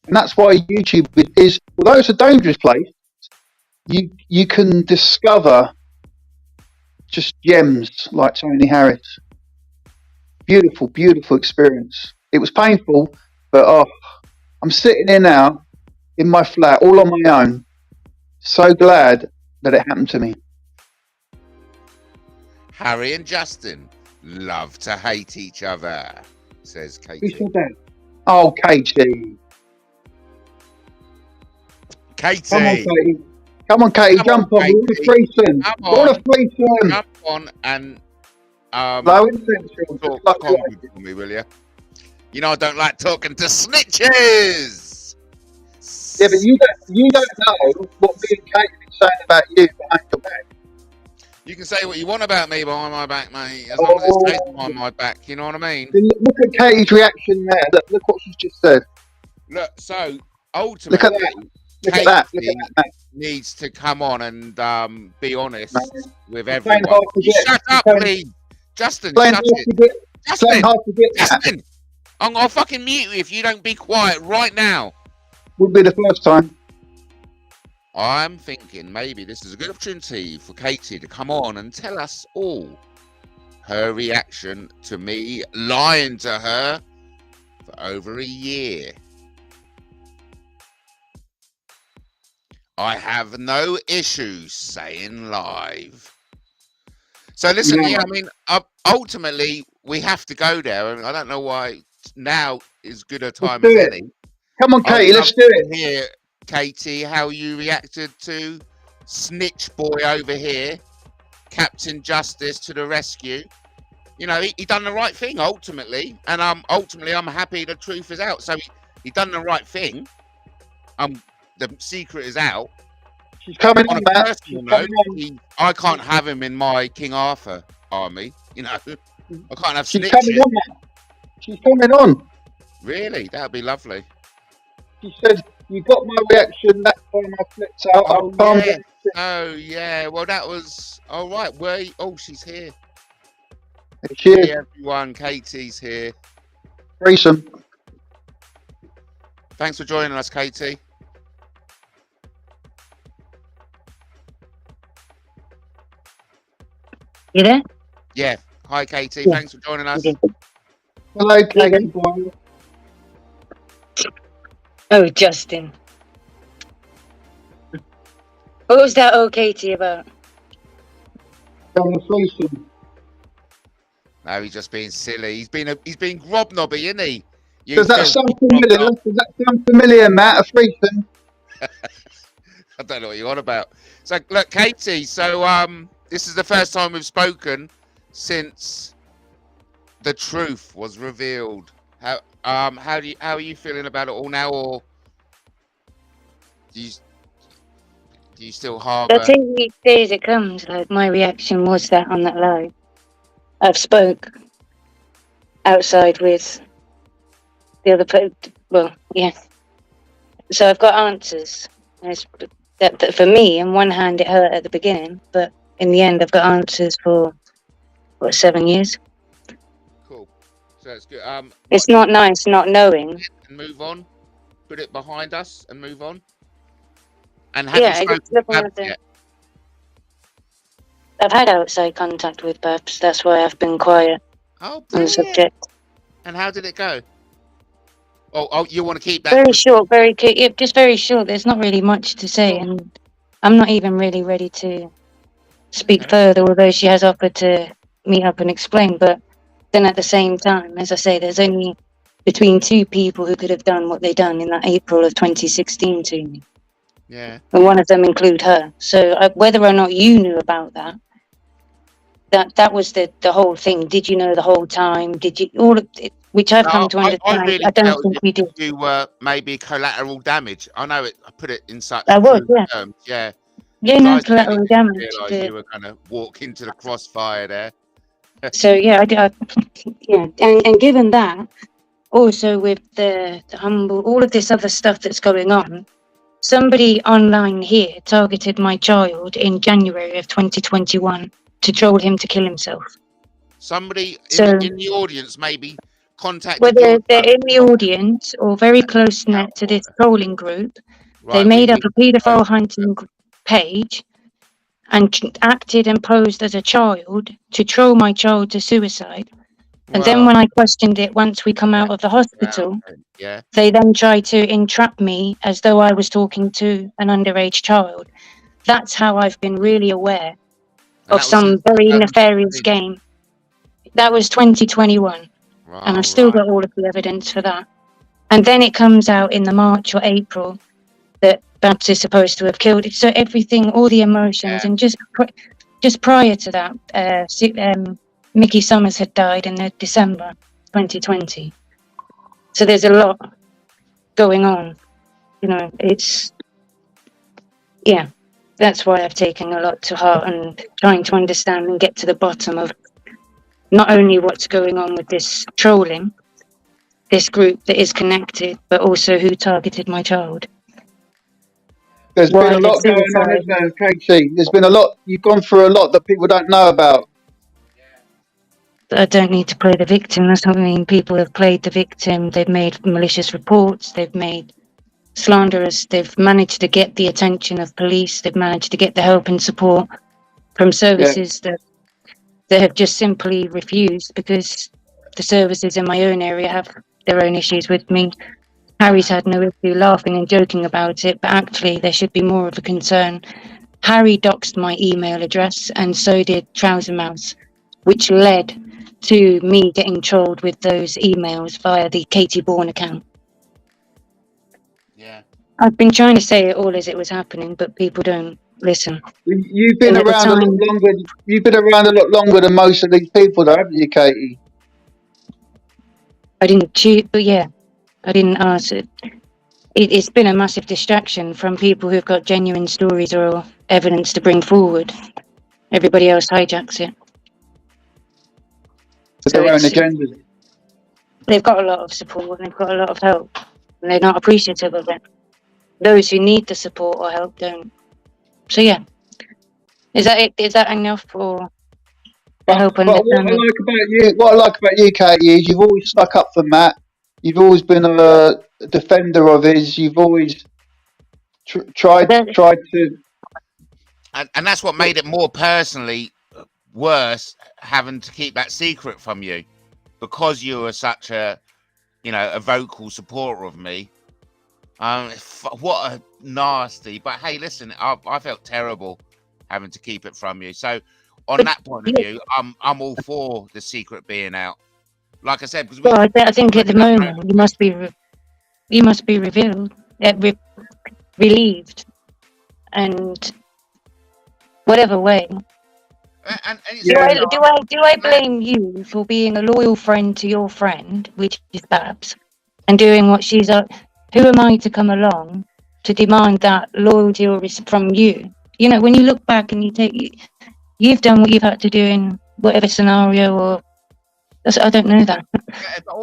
And that's why YouTube is, although it's a dangerous place, you can discover just gems like Tony Harris. Beautiful, beautiful experience. It was painful, but I'm sitting here now in my flat all on my own. So glad that it happened to me. Harry and Justin love to hate each other, says Katie. Who said that? Oh, Katie. Katie. Come on, Katie. Jump on. We want a threesome. We want a threesome. Jump on and low intention. talk comedy for me, will you? You know I don't like talking to snitches. Yeah, but you don't know what me and Katie are saying about you behind your back. You can say what you want about me behind my back, mate, as long as it stays behind my back. You know what I mean? Look at Katie's reaction there. Look what she's just said. Look, so ultimately, Look at that. Needs to come on and be honest with It's everyone. Shut up, please. Justin, shut it. Justin, I'm going to fucking mute you if you don't be quiet right now. Would be the first time. I'm thinking maybe this is a good opportunity for Katie to come on and tell us all her reaction to me lying to her for over a year. I have no issues saying live. So listen, I mean, ultimately we have to go there. I mean, I don't know why now is good a time as any. Come on, Katie, let's do it. Here, Katie, how you reacted to Snitch Boy over here, Captain Justice to the rescue. You know, he done the right thing ultimately, and ultimately I'm happy the truth is out. So he done the right thing. The secret is out. She's coming on on, a Matt. personal note, I can't have him in my King Arthur army. You know, I can't have She's snitches. coming on, Matt. She's coming on. Really, that'd be lovely. She said, "You got my reaction that time I flipped out." Oh yeah. Well, that was all right. She's here. Cheers, hey, everyone. Katie's here. Threesome. Thanks for joining us, Katie. You there? Yeah. Hi, Katie. Yeah. Thanks for joining us. Okay. Hello, Katie boy. Oh, Justin. What was that old Katie about? Threesome. No, he's just being silly. He's been grobnobby, isn't he? Does that sound familiar? Does that sound familiar, Matt? A threesome? I don't know what you're on about. So look, Katie. So this is the first time we've spoken since the truth was revealed. How are you feeling about it all now, or do you still harbour? I'll tell you each day as it comes. Like my reaction was that on that live, I've spoke outside with the other person. Well, yeah. So I've got answers. That for me, on one hand, it hurt at the beginning, but in the end, I've got answers for 7 years. Cool. So it's good. It's not nice not knowing. And move on. Put it behind us and move on. And I've had outside contact with Babs. That's why I've been quiet on the subject. And how did it go? Oh, you want to keep that? Very short, just very short. There's not really much to say, and I'm not even really ready to speak further, although she has offered to meet up and explain. But then at the same time, as I say, there's only between two people who could have done what they done in that April of 2016 to me. Yeah. And one of them include her. So whether or not you knew about that, That was the whole thing. Did you know the whole time? Did you all of it, which I've come to I understand? really I don't felt think we did. you were maybe collateral damage. I know it. I put it in such I was, crude yeah. terms. Yeah. Yeah, 'Cause no I certainly collateral didn't damage. realise you were going to walk into the crossfire there. So yeah, yeah, and given that, also with the humble, all of this other stuff that's going on, somebody online here targeted my child in January of 2021 to troll him to kill himself. Somebody So in the audience maybe contacted whether your they're in the audience or very close net to this trolling group, they right. We made up need a paedophile hunting page and acted and posed as a child to troll my child to suicide. And then well, when I questioned it once we come out of the hospital, yeah. they then tried to entrap me as though I was talking to an underage child. That's how I've been really aware And of that was some since very nefarious 2016. game. That was 2021, and I've still Right. got all of the evidence for that. And then it comes out in the March or April that Babs is supposed to have killed it. So everything, all the emotions, Yeah. and just prior to that, Mickey Summers had died in December 2020. So there's a lot going on. You know, yeah, that's why I've taken a lot to heart and trying to understand and get to the bottom of not only what's going on with this trolling, this group that is connected, but also who targeted my child. There's been Why a the lot going on, suicide? isn't there, Katie? There's been a lot. You've gone through a lot that people don't know about. I don't need to play the victim. That's what I mean. People have played the victim. They've made malicious reports. They've made slanderous. They've managed to get the attention of police. They've managed to get the help and support from Yeah. services that have just simply refused because the services in my own area have their own issues with me. Harry's had no issue laughing and joking about it, but actually there should be more of a concern. Harry doxed my email address, and so did Trouser Mouse, which led to me getting trolled with those emails via the Katie Bourne account. Yeah. I've been trying to say it all as it was happening, but people don't listen. You've been And at the around a lot time, longer. You've been around a lot longer than most of these people, though, haven't you, Katie? I didn't choose, but yeah, I didn't answer. It's been a massive distraction from people who've got genuine stories or evidence to bring forward. Everybody else hijacks it. With So their own agendas. they've got a lot of support and they've got a lot of help, and they're not appreciative of it. Those who need the support or help don't. So yeah, is that it? Is that enough for help But what understanding? I like about you, Katie, is you've always stuck up for Matt. You've always been a defender of his. You've always tried to. And that's what made it more personally worse, having to keep that secret from you, because you were such a vocal supporter of me. What a nasty. But hey, listen, I felt terrible having to keep it from you. So on that point of view, I'm all for the secret being out. Like I said, because I think at the moment you must be revealed, relieved, and whatever way. And Do I blame you for being a loyal friend to your friend, which is Babs, and doing what she's up? Who am I to come along to demand that loyalty or from you? You know, when you look back and you've done what you've had to do in whatever scenario, or I don't know that.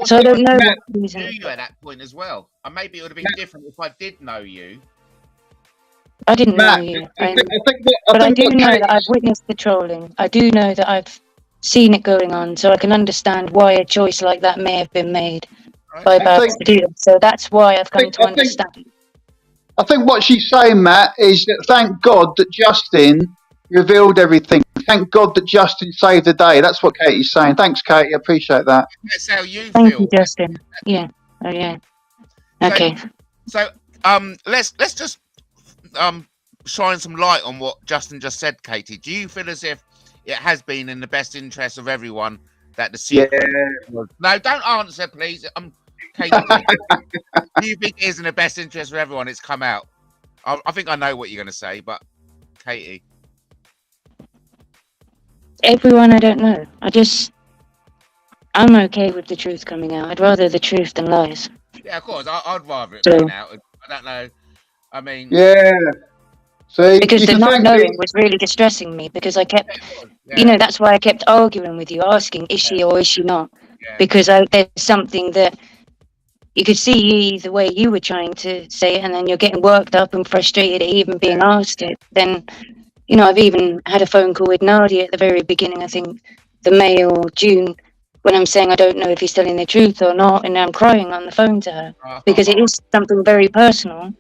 So I don't know Matt, the reason. knew you at that point as well, and maybe it would have been different if I did know you. I didn't know Matt, you, but I do know that I've witnessed the trolling. I do know that I've seen it going on, so I can understand why a choice like that may have been made by Babs to do it. So that's why I've come to understand. I think what she's saying, Matt, is that thank God that Justin revealed everything. Thank God that Justin saved the day. That's what Katie's saying. Thanks, Katie. I appreciate that. That's how you feel. Thank you, Justin. Yeah. Oh, yeah. Okay. So let's just shine some light on what Justin just said, Katie. Do you feel as if it has been in the best interest of everyone that the secret was... No, don't answer, please. Katie, do you think it is in the best interest of everyone it's come out? I think I know what you're going to say, but Katie. Everyone I don't know. I'm okay with the truth coming out. I'd rather the truth than lies. Yeah, of course. I'd rather it So, being out. I don't know. I mean, Yeah. See, because you the can not thank me. knowing was really distressing me, because I kept, yeah, that's why I kept arguing with you, asking, is she or is she not? yeah. Because there's something that you could see the way you were trying to say it, and then you're getting worked up and frustrated at even being asked it. Then, I've even had a phone call with Nadia at the very beginning, I think the May or June, when I'm saying I don't know if he's telling the truth or not, and I'm crying on the phone to her because it is something very personal,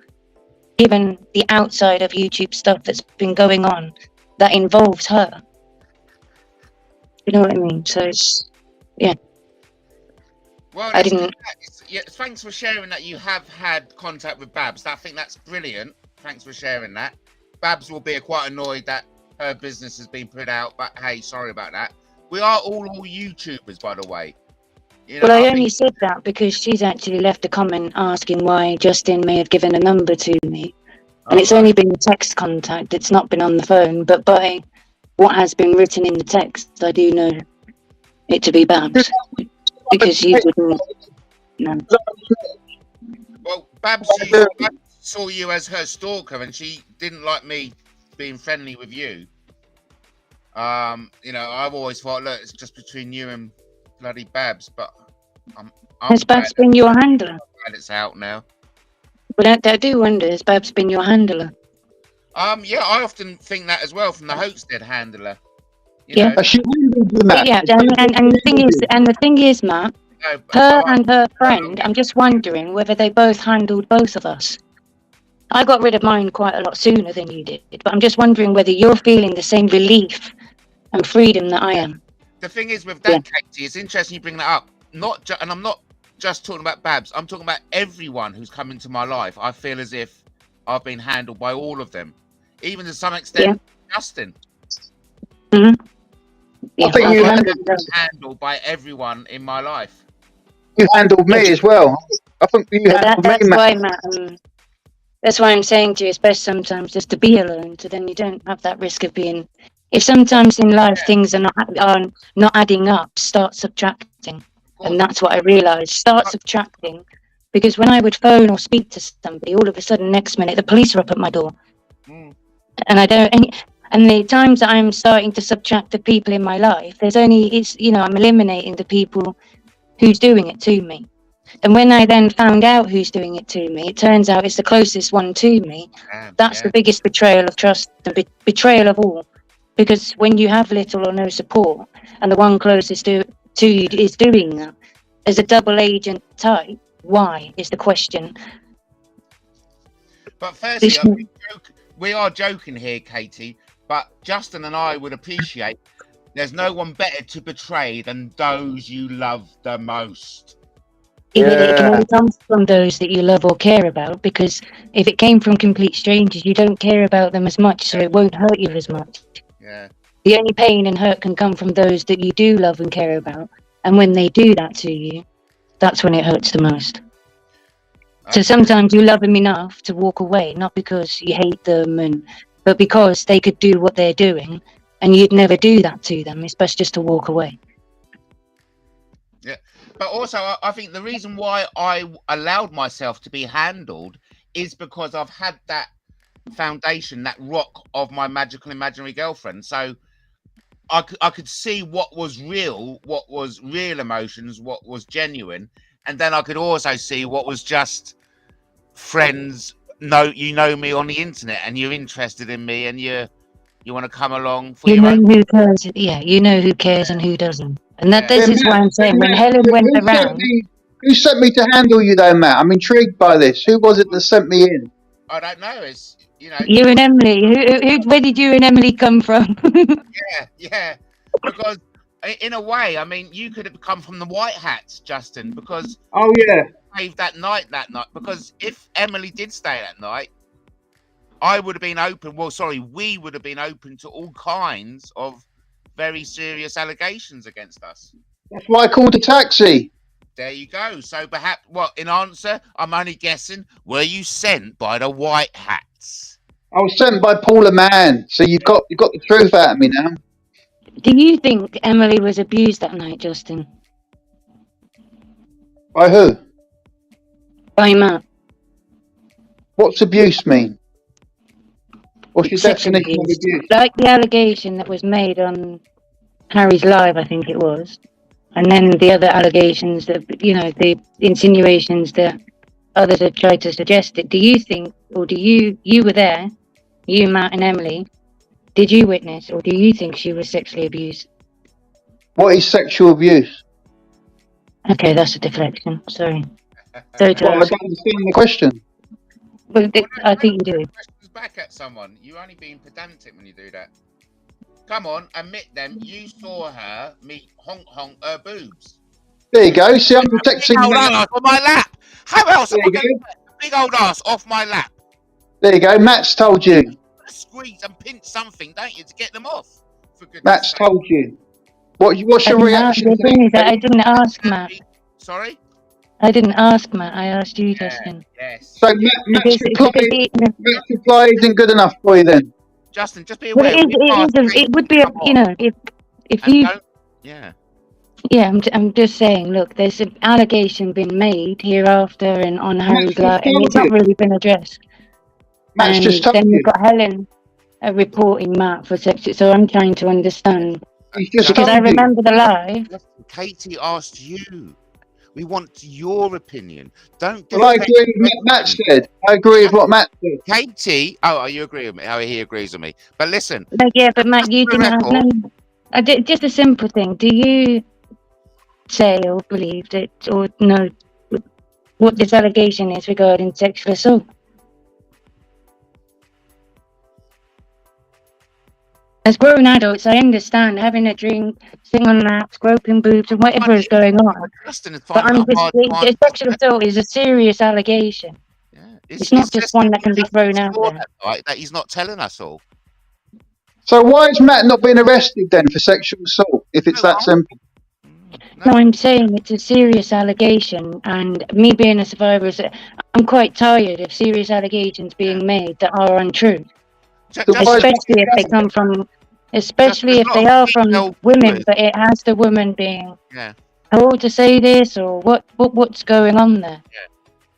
given the outside of YouTube stuff that's been going on that involves her. You know what I mean? So it's, yeah. Well, I didn't. Thanks for sharing that you have had contact with Babs. I think that's brilliant. Thanks for sharing that. Babs will be quite annoyed that her business has been put out, but hey, sorry about that. We are all YouTubers, by the way. Well, I only said that because she's actually left a comment asking why Justin may have given a number to me. And it's only been text contact. It's not been on the phone. But by what has been written in the text, I do know it to be Babs. Because you didn't. No. Well, Babs saw you as her stalker, and she didn't like me being friendly with you. I've always thought, look, it's just between you and bloody Babs, but has Babs been your handler? It's out now. Well, I do wonder, has Babs been your handler? Yeah, I often think that as well from the Hoaxtead handler. Yeah, and the thing is, Matt, her and her friend, I'm just wondering whether they both handled both of us. I got rid of mine quite a lot sooner than you did, but I'm just wondering whether you're feeling the same relief and freedom that I am. The thing is with that, Katie, it's interesting you bring that up. And I'm not just talking about Babs. I'm talking about everyone who's come into my life. I feel as if I've been handled by all of them, even to some extent, Justin. Mm-hmm. Yeah, I think you handled by everyone in my life. You handled me as well. I think you handled me, Matt. That's why I'm saying to you, it's best sometimes just to be alone, so then you don't have that risk of being. If sometimes in life things are not adding up, start subtracting, and that's what I realised. Start subtracting, because when I would phone or speak to somebody, all of a sudden next minute the police are up at my door, and I don't. And the times that I'm starting to subtract the people in my life, I'm eliminating the people who's doing it to me. And when I then found out who's doing it to me, it turns out it's the closest one to me. That's the biggest betrayal of trust, the betrayal of all. Because when you have little or no support, and the one closest to you is doing that, as a double agent type, why is the question? But firstly, we are joking here, Katie, but Justin and I would appreciate there's no one better to betray than those you love the most. It can only come from those that you love or care about, because if it came from complete strangers, you don't care about them as much, so it won't hurt you as much. Yeah. The only pain and hurt can come from those that you do love and care about, and when they do that to you, that's when it hurts the most. So sometimes you love them enough to walk away, not because you hate them, but because they could do what they're doing, and you'd never do that to them. It's best just to walk away. Yeah, but also I think the reason why I allowed myself to be handled is because I've had that foundation, that rock of my magical imaginary girlfriend. So I could see what was real emotions, what was genuine, and then I could also see what was just friends. You know me on the internet, and you're interested in me, and you want to come along for your own. Who cares? Yeah, you know who cares and who doesn't. And this is why I'm saying, when Helen went around... Who sent me to handle you though, Matt? I'm intrigued by this. Who was it that sent me in? I don't know. It's, You and Emily. Where did you and Emily come from? Yeah. Because in a way, I mean, you could have come from the White Hats, Justin, because... Oh, yeah. Saved that night. Because if Emily did stay that night, I would have been open. Well, sorry, we would have been open to all kinds of very serious allegations against us. That's why I called a taxi. There you go. So perhaps, in answer, I'm only guessing, were you sent by the White Hats? I was sent by Paula Mann. So you've got the truth out of me now. Do you think Emily was abused that night, Justin? By who? By Matt? What's abuse mean? What's your Sexual definition of abuse. abuse? Like the allegation that was made on Harry's Live, I think it was. And then the other allegations that, the insinuations that others have tried to suggest it. Do you think, or you were there, you, Matt and Emily, did you witness, or do you think she was sexually abused? What is sexual abuse? Okay, that's a deflection. Sorry. Well, I don't understand the question. Well, I think you do. Questions back at someone. You're only being pedantic when you do that. Come on, admit them. You saw her meet honk her boobs. There you go. See, I'm protecting big old Matt. ass on my lap. How else am There I you going go. to get a big old ass off my lap? There you go. Matt's told you. Squeeze and pinch something, don't you, to get them off? For goodness Matt's sake. told you. What's your reaction? The thing is that I didn't ask Matt. Sorry? I didn't ask Matt. I asked you, Justin. Yes. So Matt's reply isn't good enough for you then? Justin, just be Well, aware. it would be, if you. Yeah. Yeah, I'm just saying. Look, there's an allegation been made hereafter and on Harry's Live, and it's not really been addressed. Matt's and just told then you. you've got Helen reporting Matt for sex. So I'm trying to understand. He's just Because I told you. remember the live. Katie asked you. We want your opinion. Don't. Well, I agree with what Matt said. I agree with what Matt said. Katie. Oh, you agree with me? Oh, he agrees with me. But listen. Yeah, but Matt, you didn't have none. I did just a simple thing. Do you say or believe that, or know what this allegation is regarding sexual assault? As grown adults, I understand having a drink, sitting on laps, groping boobs, and whatever is going on. But sexual assault is a serious allegation. Yeah. It's not just one that can be thrown out there. Right, that he's not telling us all. So why is Matt not being arrested then for sexual assault, if it's that simple? No, I'm saying it's a serious allegation, and me being a survivor, I'm quite tired of serious allegations being made that are untrue. Especially if they come from, especially if they are from women, but it has the woman being told to say this, or what's going on there. Yeah.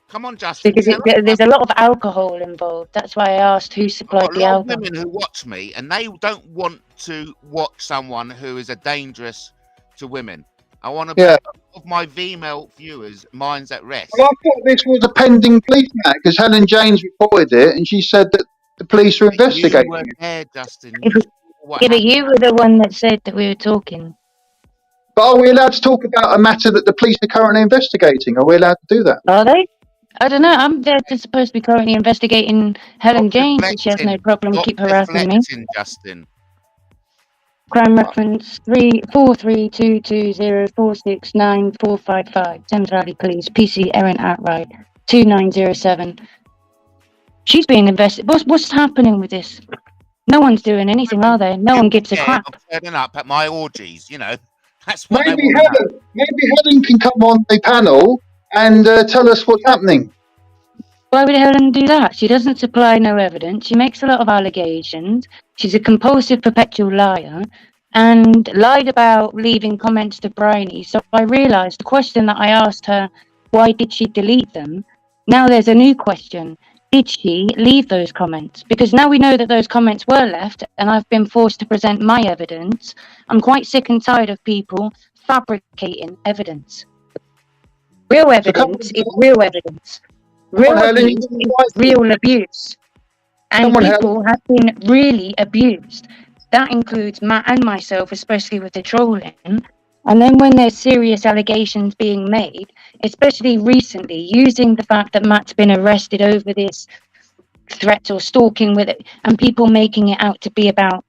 Come on, Justin. Because there's a lot of alcohol involved. That's why I asked who supplied the alcohol. There are women who watch me, and they don't want to watch someone who is a dangerous to women. I want to put of my female viewers' minds at rest. Well, I thought this was a pending police matter because Helen James reported it, and she said that the police were investigating. You were there, Justin. But you were the one that said that we were talking. But are we allowed to talk about a matter that the police are currently investigating? Are we allowed to do that? Are they? I don't know. I'm supposed to be currently investigating Helen James, and she has no problem keep harassing me. Justin. Crime reference 34322046945. Thames Valley Police, PC Erin Outright 2907. She's being investigated. What's happening with this? No one's doing anything, are they? No one gives a crap. I'm turning up at my orgies, That's what maybe Helen can come on the panel and tell us what's happening. Why would Helen do that? She doesn't supply no evidence. She makes a lot of allegations. She's a compulsive, perpetual liar, and lied about leaving comments to Bryony. So I realised the question that I asked her, why did she delete them? Now there's a new question. Did she leave those comments? Because now we know that those comments were left, and I've been forced to present my evidence. I'm quite sick and tired of people fabricating evidence. Real evidence is real evidence. Real abuse is real abuse. And people have been really abused. That includes Matt and myself, especially with the trolling. And then when there's serious allegations being made, especially recently, using the fact that Matt's been arrested over this threat or stalking with it, and people making it out to be about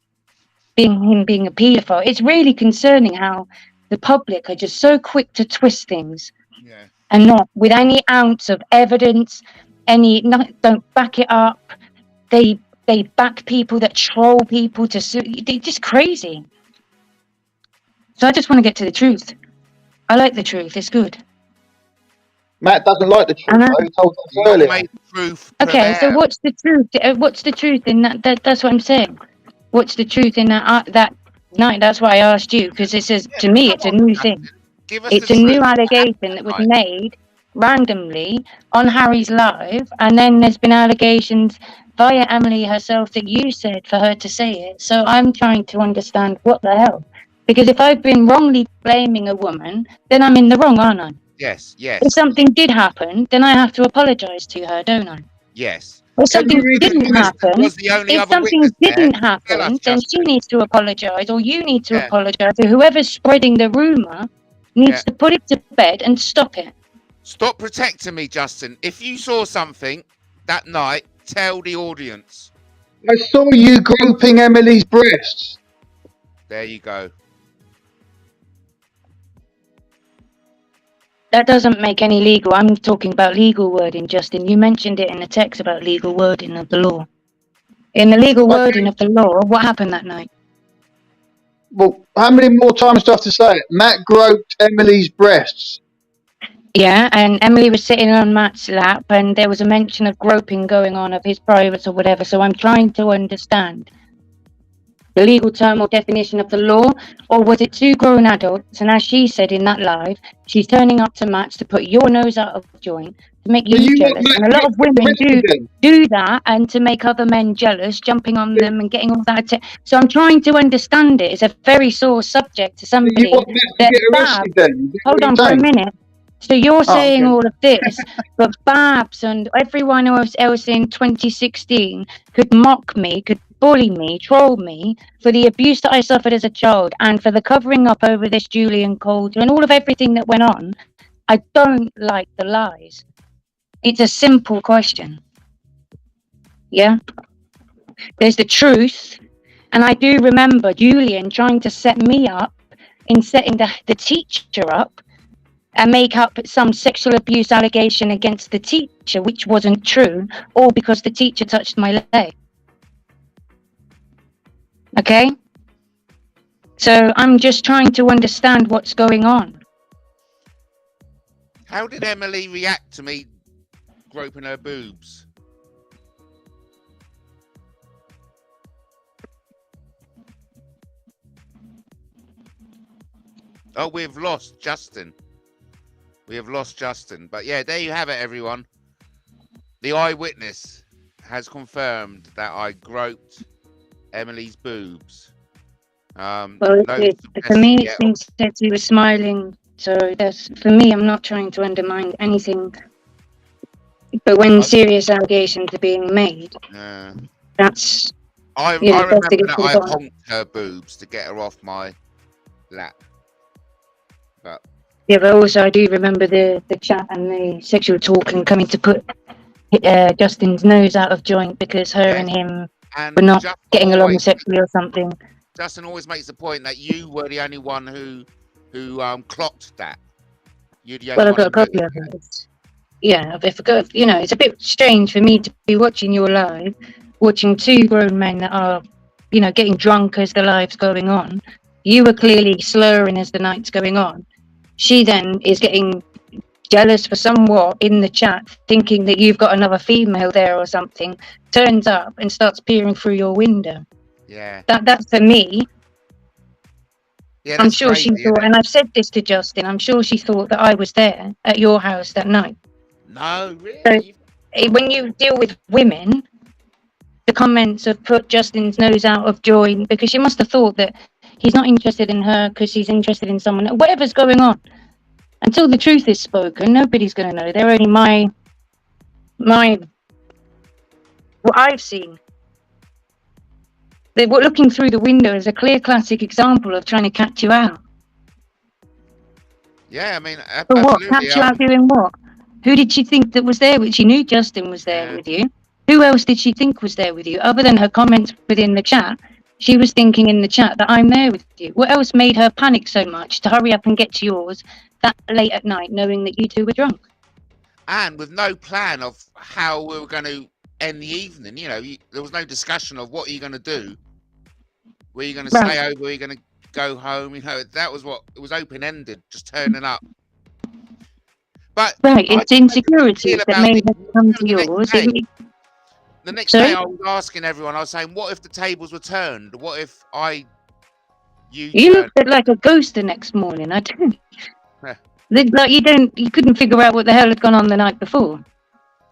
him being a paedophile, it's really concerning how the public are just so quick to twist things. Yeah. And not with any ounce of evidence, don't back it up. They back people that troll people to sue. They're just crazy. So I just want to get to the truth. I like the truth. It's good. Matt doesn't like the truth. He told us earlier. Okay, so what's the truth? What's the truth in that? That's what I'm saying. What's the truth in that No, that's why I asked you, because it says, to me, it's a new thing. Give us It's the a new truth. allegation that was made randomly on Harry's live, and then there's been allegations via Emily herself that you said for her to say it. So I'm trying to understand what the hell. Because if I've been wrongly blaming a woman, then I'm in the wrong, aren't I? Yes, If yes, something did happen, then I have to apologise to her, don't I? yes. If Can you something read didn't the happen, Was the only if other witness something there? didn't Tell us, happen, then she Justin. needs to apologise, or you need to Yeah. apologise, or whoever's spreading the rumour needs to put it to bed and stop it. Stop protecting me, Justin. If you saw something that night, tell the audience. I saw you groping Emily's breasts. There you go. That doesn't make any legal. I'm talking about legal wording, Justin. You mentioned it in the text about legal wording of the law. In the legal wording of the law, what happened that night? Well, how many more times do I have to say it? Matt groped Emily's breasts. Yeah, and Emily was sitting on Matt's lap, and there was a mention of groping going on of his privates or whatever. So I'm trying to understand the legal term or definition of the law, or was it two grown adults? And as she said in that live, she's turning up to Matt's to put your nose out of joint, to make you jealous. And a lot of women do that, and to make other men jealous, jumping on them and getting all that. So I'm trying to understand it. It's a very sore subject to somebody You want Matt to that get arrested then? hold on for a minute. So you're saying all of this, but Babs and everyone else in 2016 could mock me, could bully me, troll me for the abuse that I suffered as a child and for the covering up over this Julian Coulter and all of everything that went on. I don't like the lies. It's a simple question. Yeah? There's the truth. And I do remember Julian trying to set me up in setting the teacher up and make up some sexual abuse allegation against the teacher, which wasn't true, all because the teacher touched my leg. Okay? So I'm just trying to understand what's going on. How did Emily react to me groping her boobs? Oh, we've lost Justin. We have lost Justin. But yeah, there you have it, everyone. The eyewitness has confirmed that I groped Emily's boobs. Well, for me, it seems that he was smiling. So that's, for me, I'm not trying to undermine anything. But when serious allegations are being made, that's... I remember that I honked her boobs to get her off my lap. But yeah, but also I do remember the chat and the sexual talk and coming to put Justin's nose out of joint because her and him were not getting along sexually or something. Justin always makes the point that you were the only one who clocked that. You're the only I've got a couple of those. Yeah, I forgot. You know, it's a bit strange for me to be watching your live, watching two grown men that are, you know, getting drunk as the live's going on. You were clearly slurring as the night's going on. She then is getting jealous for somewhat in the chat, thinking that you've got another female there or something, turns up and starts peering through your window. Yeah. That's for me. Yeah, I'm sure she thought, and I've said this to Justin, I'm sure she thought that I was there at your house that night. No, really? So, when you deal with women, the comments have put Justin's nose out of joint because she must have thought that he's not interested in her because he's interested in someone. Whatever's going on. Until the truth is spoken, nobody's going to know. They're only my what I've seen. They were looking through the window as a clear classic example of trying to catch you out. Yeah, I mean, but what? Catch you out doing what? Who did she think that was there? She knew Justin was there with you. Who else did she think was there with you? Other than her comments within the chat, she was thinking in the chat that I'm there with you. What else made her panic so much to hurry up and get to yours that late at night, knowing that you two were drunk? And with no plan of how we were going to end the evening. You know, there was no discussion of what are you going to do. Were you going to stay over? Were you going to go home? You know, that was what it was, open-ended, just turning up. But it's insecurity that made her come to yours. The next day I was asking everyone, I was saying, what if the tables were turned? What if You looked like a ghost the next morning. I don't. Like you couldn't figure out what the hell had gone on the night before.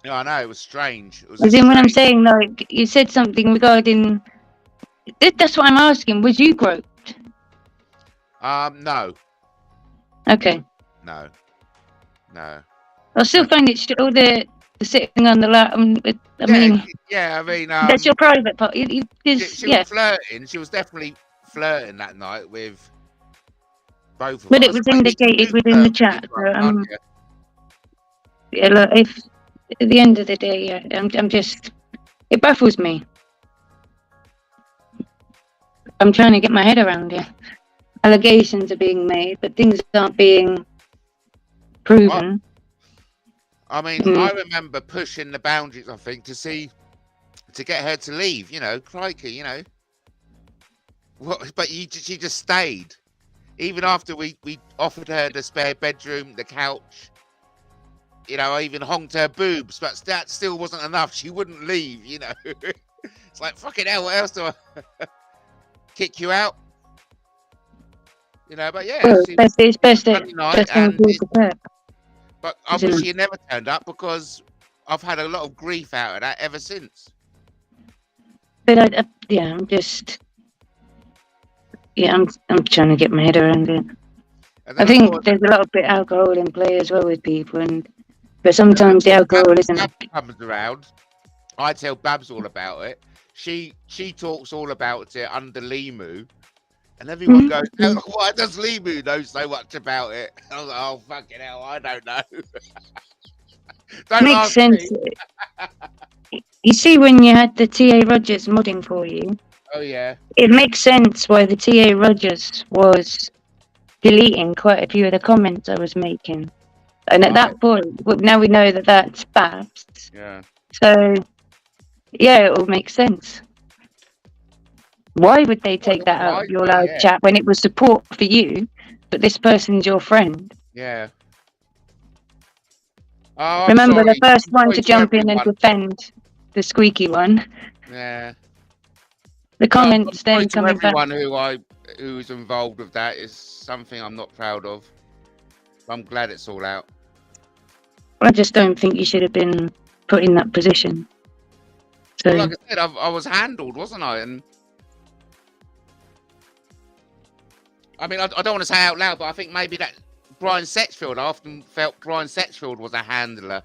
Yeah, I know, it was strange. It was As in, when I'm saying, like, you said something regarding. That's what I'm asking. Was you groped? No. Okay. No. I still find it all the sitting on the lap. I mean, that's your private part. She was flirting. She was definitely flirting that night with both of us. But it was indicated within the chat. So, yeah, look, if at the end of the day, yeah, I'm just. It baffles me. I'm trying to get my head around it. Allegations are being made, but things aren't being proven. I mean, I remember pushing the boundaries, I think, to get her to leave, you know, crikey, you know. But she just stayed. Even after we offered her the spare bedroom, the couch, you know, I even honked her boobs, but that still wasn't enough. She wouldn't leave, you know. It's like, fucking hell, what else do I kick you out? You know, but yeah. Well, it's best that. But obviously she never turned up because I've had a lot of grief out of that ever since. But I'm trying to get my head around it. I think there's a lot of bit alcohol in play as well with people, but sometimes the alcohol isn't. Comes around. I tell Babs all about it. She talks all about it under Limu, and everyone goes, "Why does Limu know so much about it?" I was like, "Oh fucking hell, I don't know." Makes sense. You see, when you had the TA Rogers modding for you. Oh yeah. It makes sense why the TA Rogers was deleting quite a few of the comments I was making. And at that point, now we know that that's Babs. Yeah. So, yeah, it all makes sense. Why would they take that out of your live chat when it was support for you, but this person's your friend? Yeah. Remember, the first one to jump in and defend the squeaky one. Yeah. The comments then coming back. Everyone who's involved with that is something I'm not proud of. I'm glad it's all out. I just don't think you should have been put in that position. So, well, like I said, I was handled, wasn't I? And I mean, I don't want to say out loud, but I think maybe that Brian Setchfield, I often felt Brian Setchfield was a handler.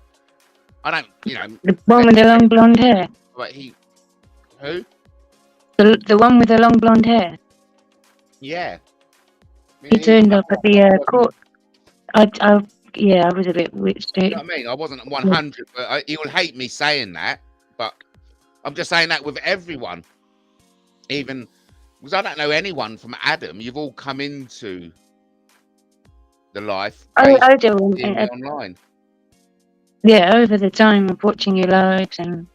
I don't, you know. The one with the long blonde hair. But who? The one with the long blonde hair. Yeah. He turned up at the court. I was a bit weird. You know what I mean? I wasn't 100, but he will hate me saying that. But I'm just saying that with everyone. Even because I don't know anyone from Adam. You've all come into the life. I do. Online. Yeah, over the time of watching your lives and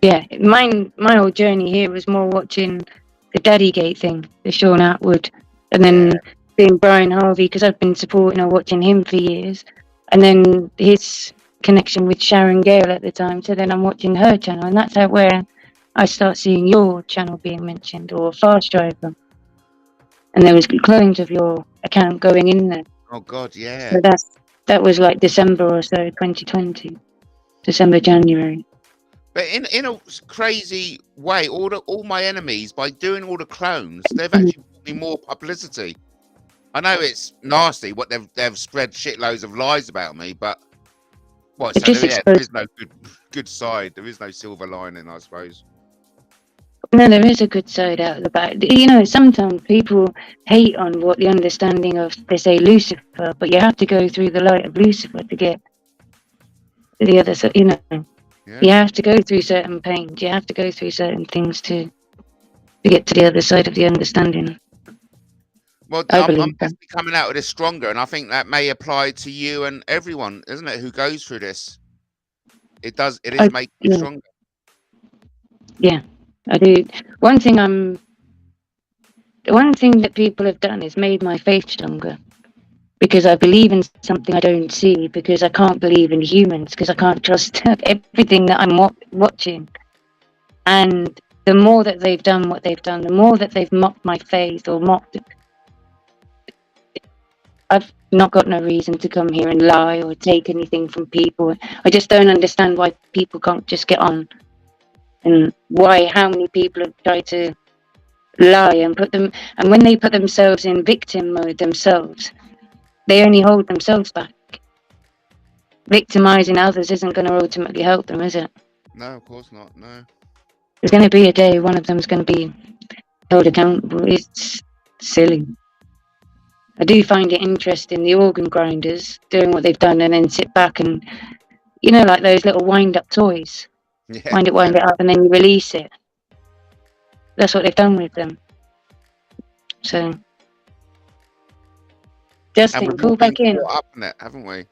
yeah, my whole journey here was more watching the Daddygate thing, the Sean Atwood, and then being Brian Harvey, because I've been supporting or watching him for years, and then his connection with Sharon Gale at the time. So then I'm watching her channel, and that's where I start seeing your channel being mentioned, or Fast Driver, and there was claims of your account going in there. Oh God, yeah. So that was like December or so, 2020, December, January. But in a crazy way, all my enemies, by doing all the clones, they've actually given me more publicity. I know it's nasty what they've spread shitloads of lies about me, but there is no good side. There is no silver lining, I suppose. No, there is a good side out of the back. You know, sometimes people hate on what the understanding of, they say, Lucifer, but you have to go through the light of Lucifer to get the other side, you know. Yeah. You have to go through certain pains. You have to go through certain things to get to the other side of the understanding. Well, I'm definitely coming out of this stronger, and I think that may apply to you and everyone, isn't it, who goes through this? It does. It is making you stronger. Yeah, I do. One thing that people have done is made my faith stronger. Because I believe in something I don't see, because I can't believe in humans, because I can't trust everything that I'm watching. And the more that they've done what they've done, the more that they've mocked my faith or mocked, I've not got no reason to come here and lie or take anything from people. I just don't understand why people can't just get on, and how many people have tried to lie and and when they put themselves in victim mode themselves, they only hold themselves back. Victimizing others isn't going to ultimately help them, is it? No, of course not. No. There's going to be a day one of them's going to be held accountable. It's silly. I do find it interesting, the organ grinders doing what they've done and then sit back and, like those little wind-up toys. Yeah. Wind it up, and then you release it. That's what they've done with them. So, Justin, call back in. Up in it, haven't we?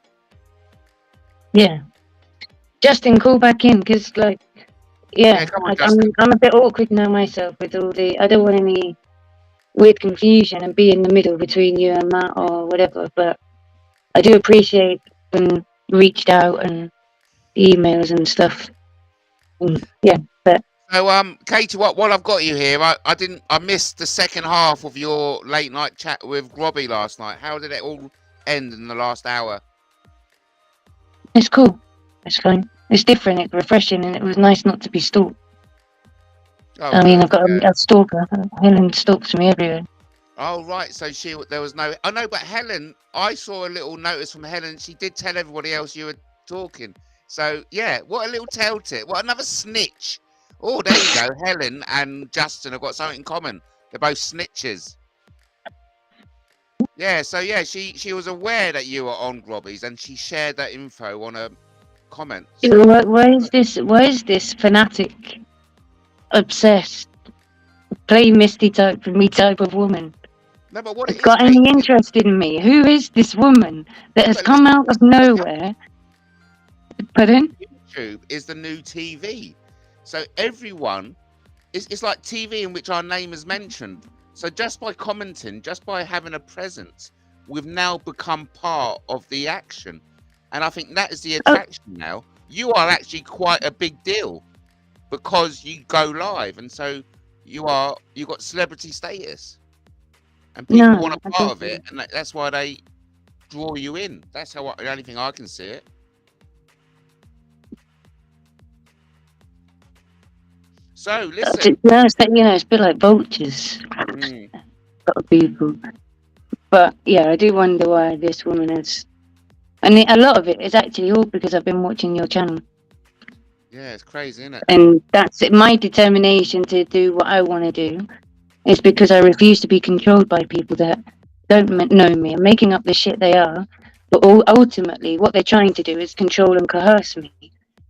Yeah. Justin, call back in, because, come on, I'm a bit awkward now myself with all I don't want any weird confusion and be in the middle between you and Matt or whatever, but I do appreciate when reached out and emails and stuff. And, but so Katie, while I've got you here, I missed the second half of your late night chat with Robbie last night. How did it all end in the last hour? It's cool. It's fine. It's different. It's refreshing, and it was nice not to be stalked. Oh, I mean, I've got a stalker. Helen stalks me everywhere. Oh, right. So there was no... I know, but Helen, I saw a little notice from Helen. She did tell everybody else you were talking. So, yeah, what a little telltale. What another snitch. Oh, there you go. Helen and Justin have got something in common. They're both snitches. Yeah, so, yeah, she was aware that you were on Grobbies, and she shared that info on a comment. So. Why is this fanatic, obsessed, play Misty type for me type of woman? No, but what it is, got any interest in me? Who is this woman that has come out of nowhere? Pardon? YouTube is the new TV. So everyone, it's like TV in which our name is mentioned. So just by commenting, just by having a presence, we've now become part of the action. And I think that is the attraction now. You are actually quite a big deal because you go live. And so you've got celebrity status. And people want a part of it. And that's why they draw you in. That's the only thing I can see it. So listen, it's a bit like vultures. People, but yeah, I do wonder why this woman is, and a lot of it is actually all because I've been watching your channel. Yeah, it's crazy, isn't it? And that's it. My determination to do what I want to do is because I refuse to be controlled by people that don't know me and making up the shit they are. But ultimately, what they're trying to do is control and coerce me.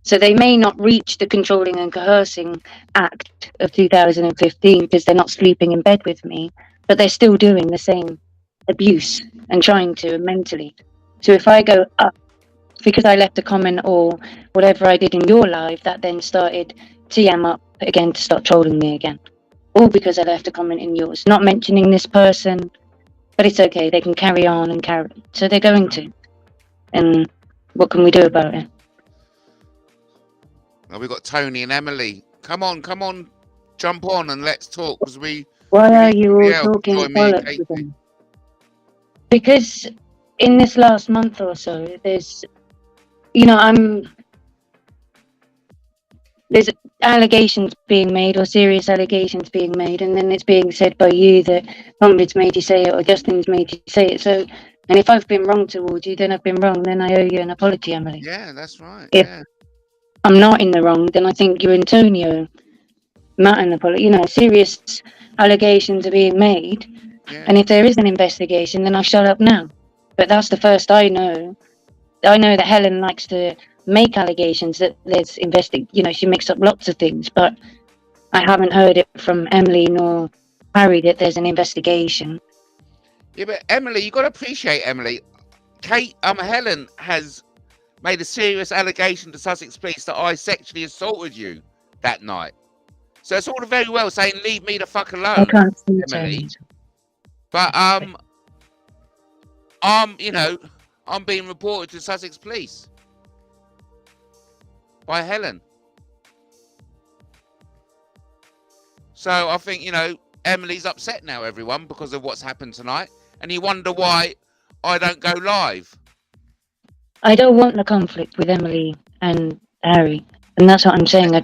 So they may not reach the controlling and coercing act of 2015 because they're not sleeping in bed with me, but they're still doing the same abuse and trying to mentally. So if I go up because I left a comment or whatever I did in your live, that then started TM up again to start trolling me again. All because I left a comment in yours, not mentioning this person, but it's okay. They can carry on and carry. So they're going to. And what can we do about it? Well, we've got Tony and Emily. Come on, jump on and let's talk. Because why are you all talking bollocks again? Because in this last month or so, there's allegations being made or serious allegations being made, and then it's being said by you that Humbrid's made you say it or Justin's made you say it. So, and if I've been wrong towards you, then I've been wrong. Then I owe you an apology, Emily. Yeah, that's right. If I'm not in the wrong, then I think you, Antonio, Matt, an apology. Serious allegations are being made, and if there is an investigation, then I shut up now. But that's the first I know. I know that Helen likes to make allegations that there's she makes up lots of things, but I haven't heard it from Emily nor Harry that there's an investigation. Yeah, but Emily, you got to appreciate Emily. Helen has made a serious allegation to Sussex Police that I sexually assaulted you that night. So it's all very well saying leave me the fuck alone, I can't see Emily. But I'm being reported to Sussex Police by Helen. So I think, Emily's upset now, everyone, because of what's happened tonight. And you wonder why I don't go live. I don't want the conflict with Emily and Harry. And that's what I'm saying.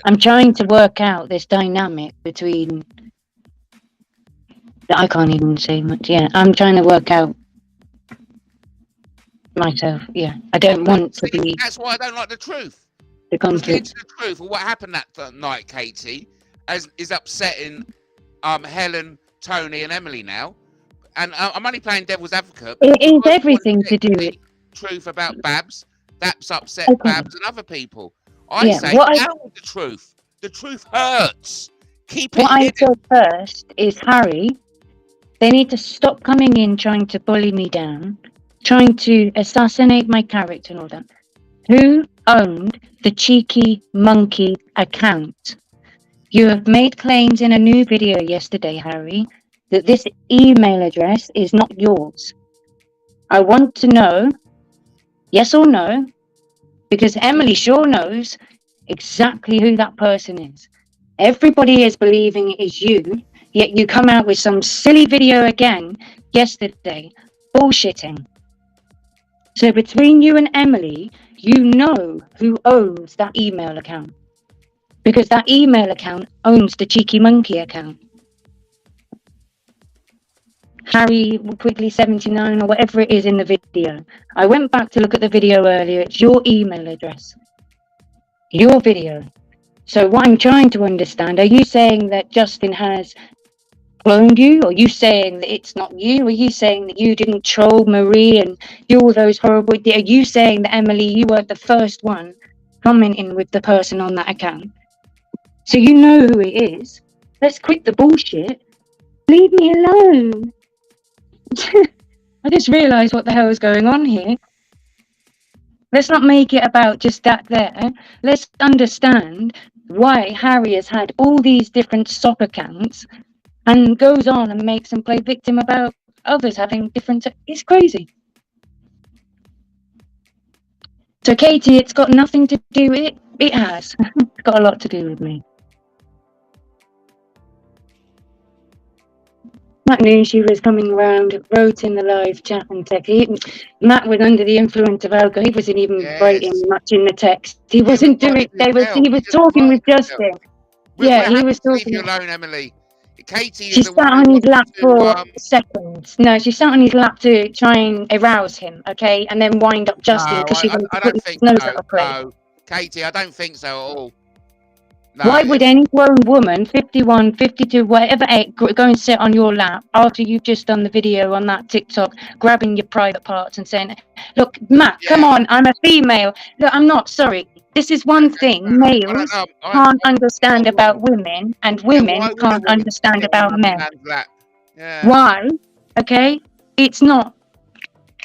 I'm trying to work out this dynamic between... I can't even say much. Yeah, I'm trying to work out myself. Yeah, I don't want to be... That's why I don't like the truth. The conflict. The truth of what happened that night, Katie, is upsetting Helen, Tony, and Emily now. And I'm only playing devil's advocate. It is everything to do with truth about Babs. That's upset Babs and other people. I say out with the truth. The truth hurts. Keep it What I said first is, Harry, they need to stop coming in trying to bully me down, trying to assassinate my character and all that. Who owned the cheeky monkey account? You have made claims in a new video yesterday, Harry, that this email address is not yours. I want to know, yes or no, because Emily sure knows exactly who that person is. Everybody is believing it is you, yet you come out with some silly video again yesterday, bullshitting. So between you and Emily, you know who owns that email account. Because that email account owns the cheeky monkey account. Harry Quigley 79 or whatever it is in the video. I went back to look at the video earlier. It's your email address. Your video. So what I'm trying to understand, are you saying that Justin has cloned you? Or are you saying that it's not you? Are you saying that you didn't troll Marie and do all those horrible... Are you saying that, Emily, you were the first one commenting with the person on that account? So you know who it is. Let's quit the bullshit. Leave me alone. I just realised what the hell is going on here. Let's not make it about just that there. Let's understand why Harry has had all these different sock accounts and goes on and makes them play victim about others having different... It's crazy. So, Katie, it's got nothing to do with it. It has. It's got a lot to do with me. Matt knew she was coming around, wrote in the live chat and text. Matt was under the influence of alcohol. He wasn't even writing much in the text. He wasn't doing. He was talking with Justin. He was talking. Leave you alone, Emily. Katie. She sat on his lap for seconds. No, she sat on his lap to try and arouse him. Okay, and then wind up Justin because she wanted to put his nose out of place. No, Katie, I don't think so at all. No. Why would any grown woman, 51, 52, whatever age, go and sit on your lap after you've just done the video on that TikTok, grabbing your private parts and saying, look, Matt, come on, I'm a female. Look, I'm not, sorry. This is one thing males can't understand about women and women can't understand about men. Why? Okay? It's not.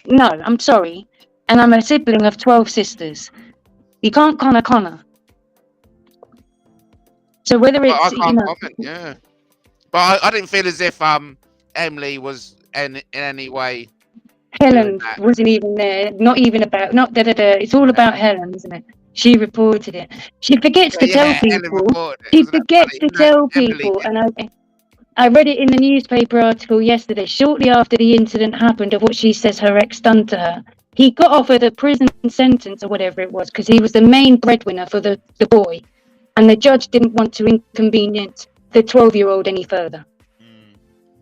No, I'm sorry. And I'm a sibling of 12 sisters. You can't Connor. So whether it's... I can't comment, But I didn't feel as if Emily was in any way... Helen wasn't even there. Not even about... It's all about Helen, isn't it? She reported it. She forgets to tell people. She forgets to tell people. And I read it in the newspaper article yesterday, shortly after the incident happened, of what she says her ex done to her. He got offered a prison sentence or whatever it was because he was the main breadwinner for the boy. And the judge didn't want to inconvenience the 12-year-old any further.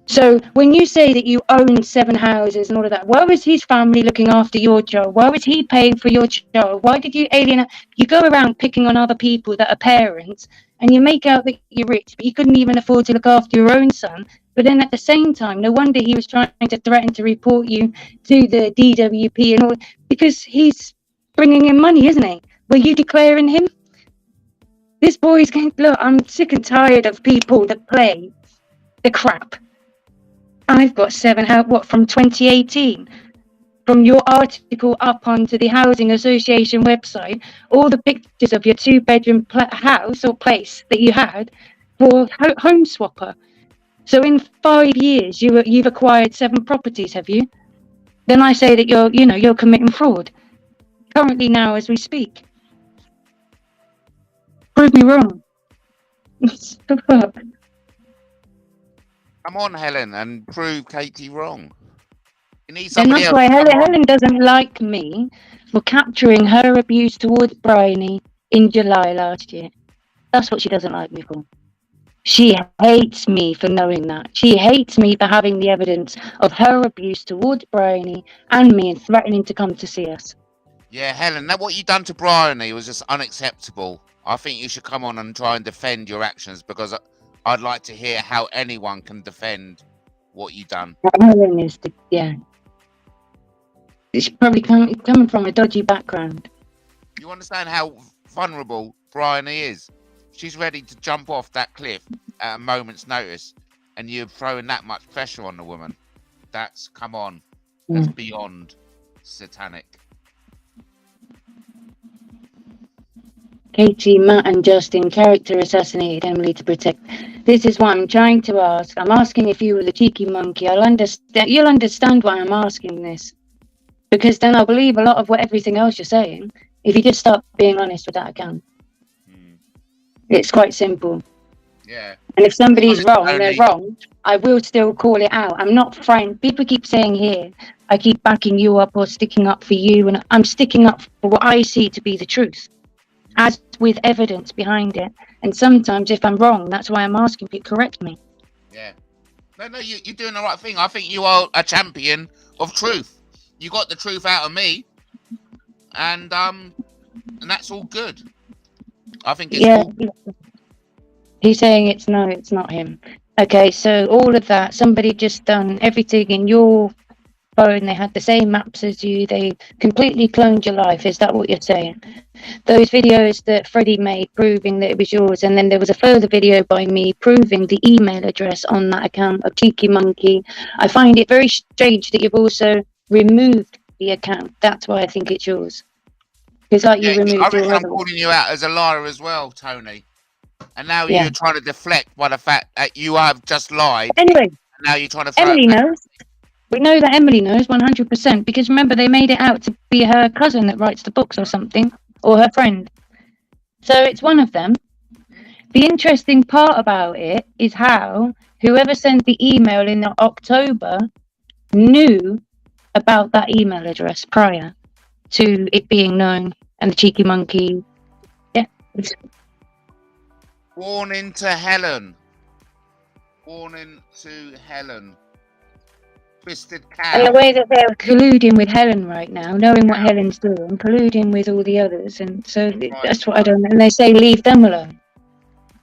So when you say that you own 7 houses and all of that, why was his family looking after your child? Why was he paying for your child? Why did you alienate? You go around picking on other people that are parents and you make out that you're rich, but you couldn't even afford to look after your own son. But then at the same time, no wonder he was trying to threaten to report you to the DWP and all, because he's bringing in money, isn't he? Were you declaring him? This boy's going, look, I'm sick and tired of people that play the crap. I've got 7 from 2018. From your article up onto the Housing Association website, all the pictures of your 2-bedroom house or place that you had for Home Swapper. So in 5 years, you've acquired 7 properties, have you? Then I say that you're committing fraud. Currently now as we speak. Prove me wrong. What the fuck? Come on, Helen, and prove Katie wrong. You need And somebody that's else. why Come on. Helen doesn't like me for capturing her abuse towards Bryony in July last year. That's what she doesn't like me for. She hates me for knowing that. She hates me for having the evidence of her abuse towards Bryony and me and threatening to come to see us. Yeah, Helen, that what you done to Bryony was just unacceptable. I think you should come on and try and defend your actions, because I'd like to hear how anyone can defend what you done. Helen is yeah. She's probably coming from a dodgy background. You understand how vulnerable Bryony is? She's ready to jump off that cliff at a moment's notice, and you're throwing that much pressure on the woman. Come on. That's beyond satanic. Katie, Matt and Justin character assassinated Emily to protect. This is what I'm trying to ask. I'm asking if you were the cheeky monkey. You'll understand why I'm asking this. Because then I'll believe a lot of everything else you're saying if you just start being honest with that account. It's quite simple. Yeah. And if somebody's wrong, they're wrong. I will still call it out. I'm not friend. People keep saying here, I keep backing you up or sticking up for you, and I'm sticking up for what I see to be the truth, as with evidence behind it. And sometimes if I'm wrong, that's why I'm asking you to correct me. Yeah. No, you're doing the right thing. I think you are a champion of truth. You got the truth out of me, and that's all good. I think it's all good. He's saying it's not him. Okay, so all of that, somebody just done everything in your phone. They had the same maps as you. They completely cloned your life. Is that what you're saying? Those videos that Freddie made proving that it was yours, and then there was a further video by me proving the email address on that account of Cheeky Monkey. I find it very strange that you've also removed the account. That's why I think it's yours. It's like you removed your I'm calling you out as a liar as well, Tony. And now you're trying to deflect by the fact that you have just lied. Anyway, and now you're trying to throw Emily it back. knows. We know that Emily knows 100%, because remember, they made it out to be her cousin that writes the books or something, or her friend. So it's one of them. The interesting part about it is how whoever sent the email in October knew about that email address prior to it being known, and the Cheeky Monkey. Yeah. Warning to Helen. Warning to Helen. Twisted cow. And the way that they're colluding with Helen right now, knowing what Helen's doing, colluding with all the others, and so that's what I don't know. And they say leave them alone,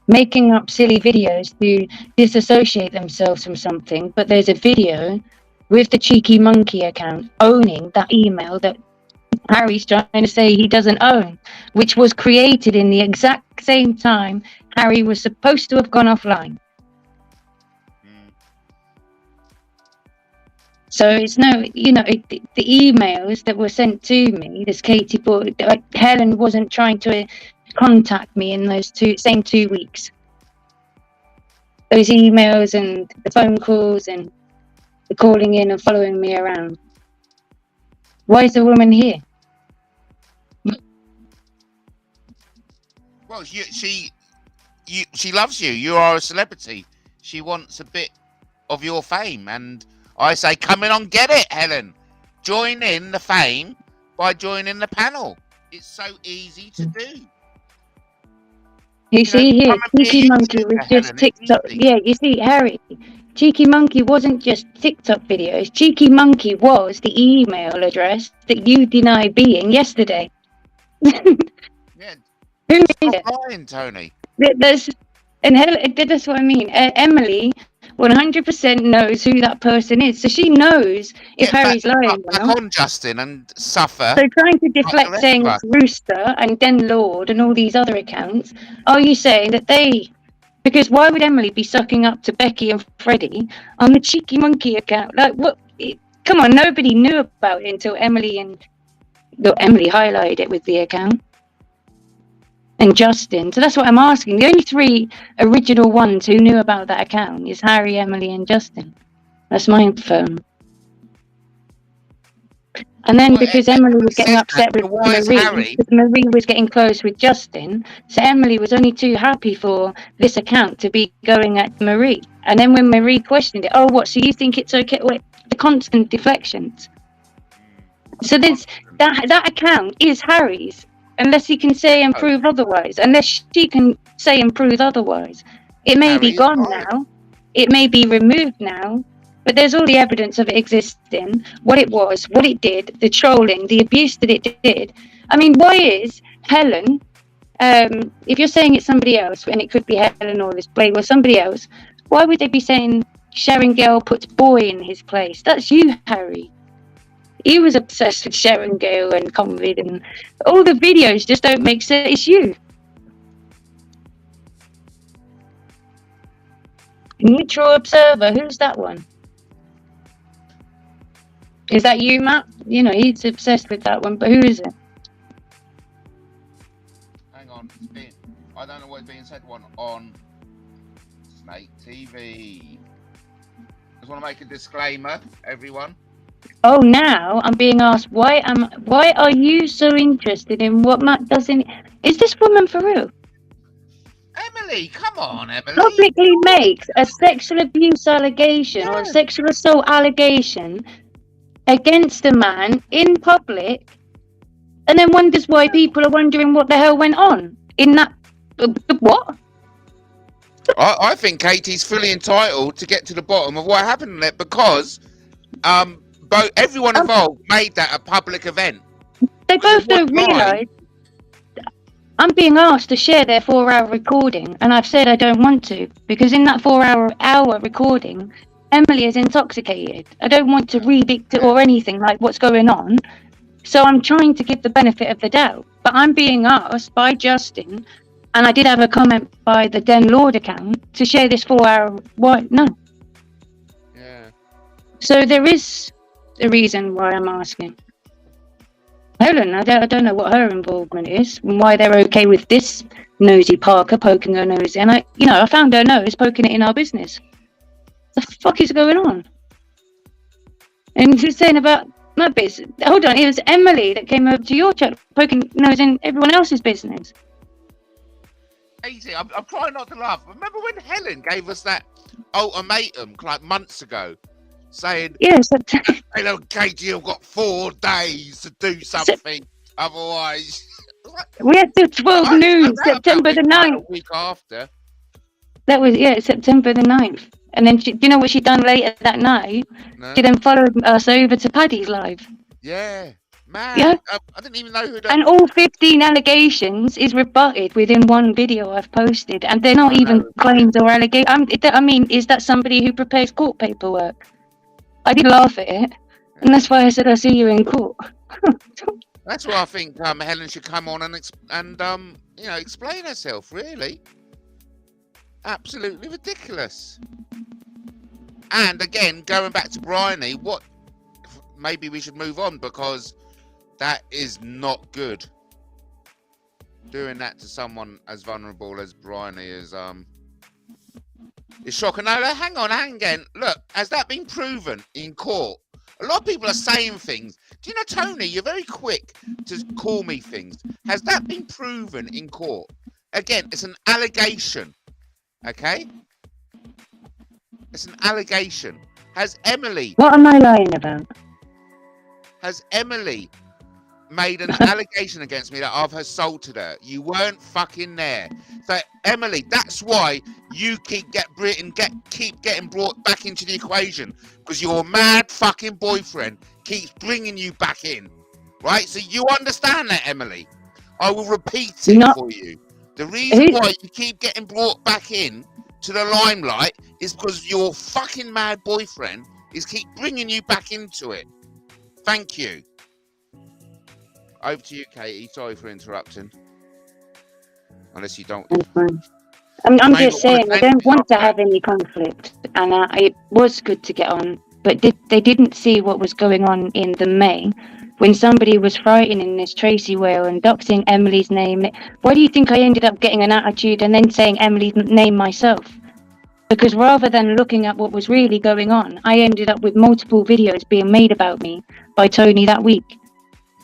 making up silly videos to disassociate themselves from something. But there's a video with the Cheeky Monkey account owning that email that Harry's trying to say he doesn't own, which was created in the exact same time Harry was supposed to have gone offline. So it's the emails that were sent to me, this Katie boy, Helen wasn't trying to contact me in those same 2 weeks. Those emails and the phone calls and the calling in and following me around. Why is the woman here? Well, she loves you. You are a celebrity. She wants a bit of your fame, and I say, come in and get it, Helen. Join in the fame by joining the panel. It's so easy to do. You see here, Cheeky Monkey was just TikTok. Yeah, you see, Harry, Cheeky Monkey wasn't just TikTok videos. Cheeky Monkey was the email address that you denied being yesterday. Yeah. Who is it? Lying, Tony. That's what I mean. Emily 100% knows who that person is, so she knows if Harry's lying or not. On Justin and suffer. So trying to deflect saying it's Rooster and then Lord and all these other accounts, are you saying that because why would Emily be sucking up to Becky and Freddie on the Cheeky Monkey account? Like, what? Come on, nobody knew about it until Emily highlighted it with the account. And Justin. So that's what I'm asking. The only 3 original ones who knew about that account is Harry, Emily, and Justin. That's my info. And then Well, because it Emily was getting says upset that, with so why is Marie, Harry? because Marie was getting close with Justin, so Emily was only too happy for this account to be going at Marie. And then when Marie questioned it, oh, what, so you think it's okay? Well, the constant deflections. So there's that account is Harry's, unless he can say and prove otherwise. Unless she can say and prove otherwise. It may be Harry is gone right. now. It may be removed now. But there's all the evidence of it existing, what it was, what it did, the trolling, the abuse that it did. I mean, why is Helen, if you're saying it's somebody else, and it could be Helen or this Blade or somebody else, why would they be saying Sharon Gale puts boy in his place? That's you, Harry. He was obsessed with Sharon Gale and Convid, and all the videos just don't make sense. It's you. Neutral observer, who's that one? Is that you, Matt? You know, he's obsessed with that one, but who is it? Hang on, I don't know what's being said on Snake TV. Just want to make a disclaimer, everyone. Oh, now I'm being asked why are you so interested in what Matt does in? Is this woman for real? Emily, come on, Emily. Publicly makes a sexual abuse allegation or a sexual assault allegation against a man in public, and then wonders why people are wondering what the hell went on in that. What? I think Katie's fully entitled to get to the bottom of what happened in it because everyone involved made that a public event. They both don't realise. I'm being asked to share their 4-hour recording, and I've said I don't want to because in that 4-hour recording, Emily is intoxicated. I don't want to read it or anything like what's going on, so I'm trying to give the benefit of the doubt. But I'm being asked by Justin, and I did have a comment by the Den Lord account to share this 4-hour. What? No. Yeah. So there is a reason why I'm asking. Helen, I don't know what her involvement is and why they're okay with this nosy Parker poking her nose in. I found her nose poking it in our business. What the fuck is going on? And she's saying about my business. Hold on, it was Emily that came over to your chat poking nose in everyone else's business. Easy, I'm trying not to laugh. Remember when Helen gave us that ultimatum like months ago? Saying, yes, hello, Katie, I've got 4 days to do something. Otherwise, we had till 12 noon, September the 9th. A week after. That was, September the 9th. And then, do you know what she done later that night? No. She then followed us over to Paddy's live. Yeah, man. Yeah. I didn't even know who that. And all 15 allegations is rebutted within one video I've posted. And they're not even claims or allegations. I mean, is that somebody who prepares court paperwork? I did laugh at it, and that's why I said I'll see you in court. That's why I think Helen should come on and explain herself. Really, absolutely ridiculous. And again, going back to Bryony, maybe we should move on because that is not good. Doing that to someone as vulnerable as Bryony is shocking. No, hang on. Look, has that been proven in court? A lot of people are saying things. Do you know, Tony, you're very quick to call me things. Has that been proven in court? Again, it's an allegation. Okay? It's an allegation. Has Emily... What am I lying about? Has Emily made an allegation against me that I've assaulted her? You weren't fucking there. So Emily, that's why you keep getting brought back into the equation, because your mad fucking boyfriend keeps bringing you back in, right? So you understand that, Emily. I will repeat it for you. The reason why you keep getting brought back in to the limelight is because your fucking mad boyfriend keep bringing you back into it. Thank you. Over to you, Katie. Sorry for interrupting. Unless you don't. I'm just saying, I don't want to have any conflict. And it was good to get on. But they didn't see what was going on in the May when somebody was frightening this Tracy Whale and doxing Emily's name. Why do you think I ended up getting an attitude and then saying Emily's name myself? Because rather than looking at what was really going on, I ended up with multiple videos being made about me by Tony that week,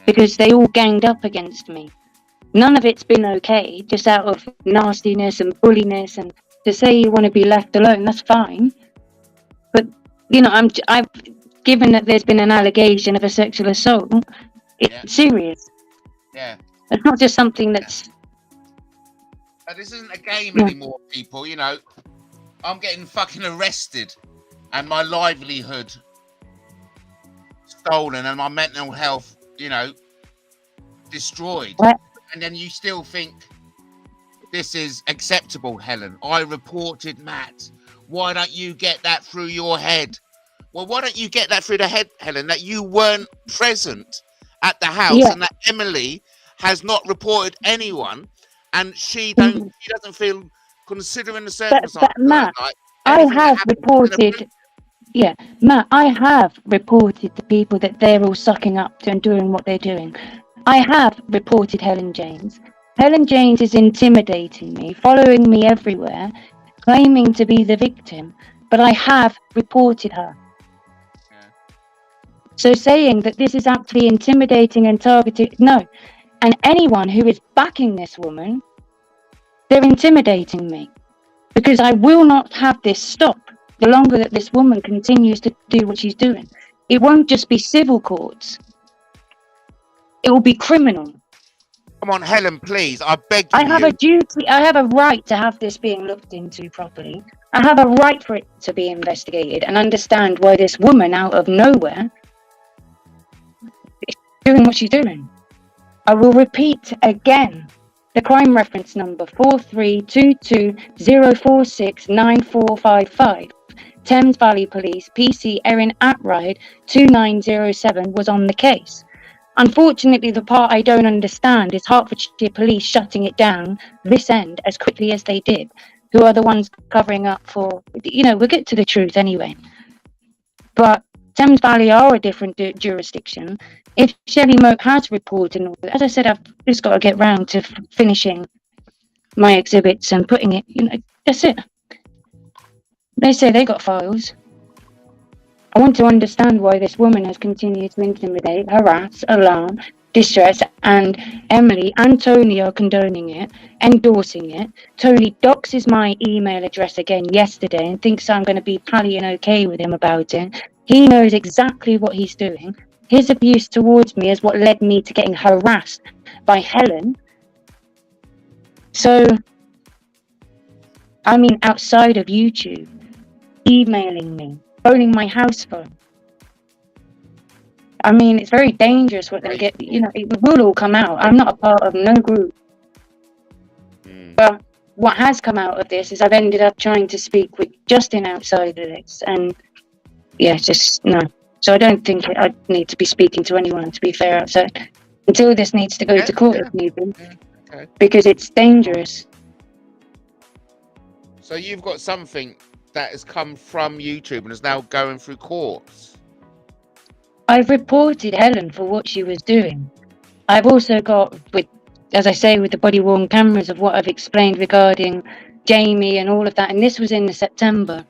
because they all ganged up against me. None of it's been okay, just out of nastiness and bulliness, and to say you want to be left alone, that's fine. But, you know, I've given that there's been an allegation of a sexual assault, it's serious. Yeah. It's not just something that's... This isn't a game anymore, people, you know. I'm getting fucking arrested and my livelihood stolen and my mental health, you know, destroyed. What? And then you still think this is acceptable, Helen. I reported Matt. Why don't you get that through your head? Well, why don't you get that through the head, Helen, that you weren't present at the house and that Emily has not reported anyone, and she doesn't feel, considering the circumstances. But Matt, I have reported. Yeah, Matt, I have reported to people that they're all sucking up to and doing what they're doing. I have reported Helen James. Helen James is intimidating me, following me everywhere, claiming to be the victim, but I have reported her. So saying that this is actually intimidating and targeted, no. And anyone who is backing this woman, they're intimidating me, because I will not have this stop the longer that this woman continues to do what she's doing. It won't just be civil courts. It will be criminal. Come on, Helen, please. I beg you. I have a duty. I have a right to have this being looked into properly. I have a right for it to be investigated and understand why this woman out of nowhere is doing what she's doing. I will repeat again. The crime reference number 4322046945. Thames Valley Police PC Erin Atride 2907 was on the case. Unfortunately, the part I don't understand is Hertfordshire Police shutting it down this end as quickly as they did, who are the ones covering up for, you know, we'll get to the truth anyway. But Thames Valley are a different jurisdiction. If Shelley Moak has reported, as I said, I've just got to get round to finishing my exhibits and putting it, you know, that's it. They say they got files. I want to understand why this woman has continued to intimidate, harass, alarm, distress, and Emily and Tony are condoning it, endorsing it. Tony doxes my email address again yesterday and thinks I'm going to be pallying okay with him about it. He knows exactly what he's doing. His abuse towards me is what led me to getting harassed by Helen. So, I mean, outside of YouTube, emailing me, phoning my house phone. I mean, it's very dangerous what they get, you know, it will all come out. I'm not a part of no group. But what has come out of this is I've ended up trying to speak with Justin outside of this, and yeah, just no. So I don't think I need to be speaking to anyone, to be fair, outside, until this needs to go to court if need be, because it's dangerous. So you've got something that has come from YouTube and is now going through courts. I've reported Helen for what she was doing. I've also got, with, as I say, with the body-worn cameras of what I've explained regarding Jamie and all of that, and this was in September.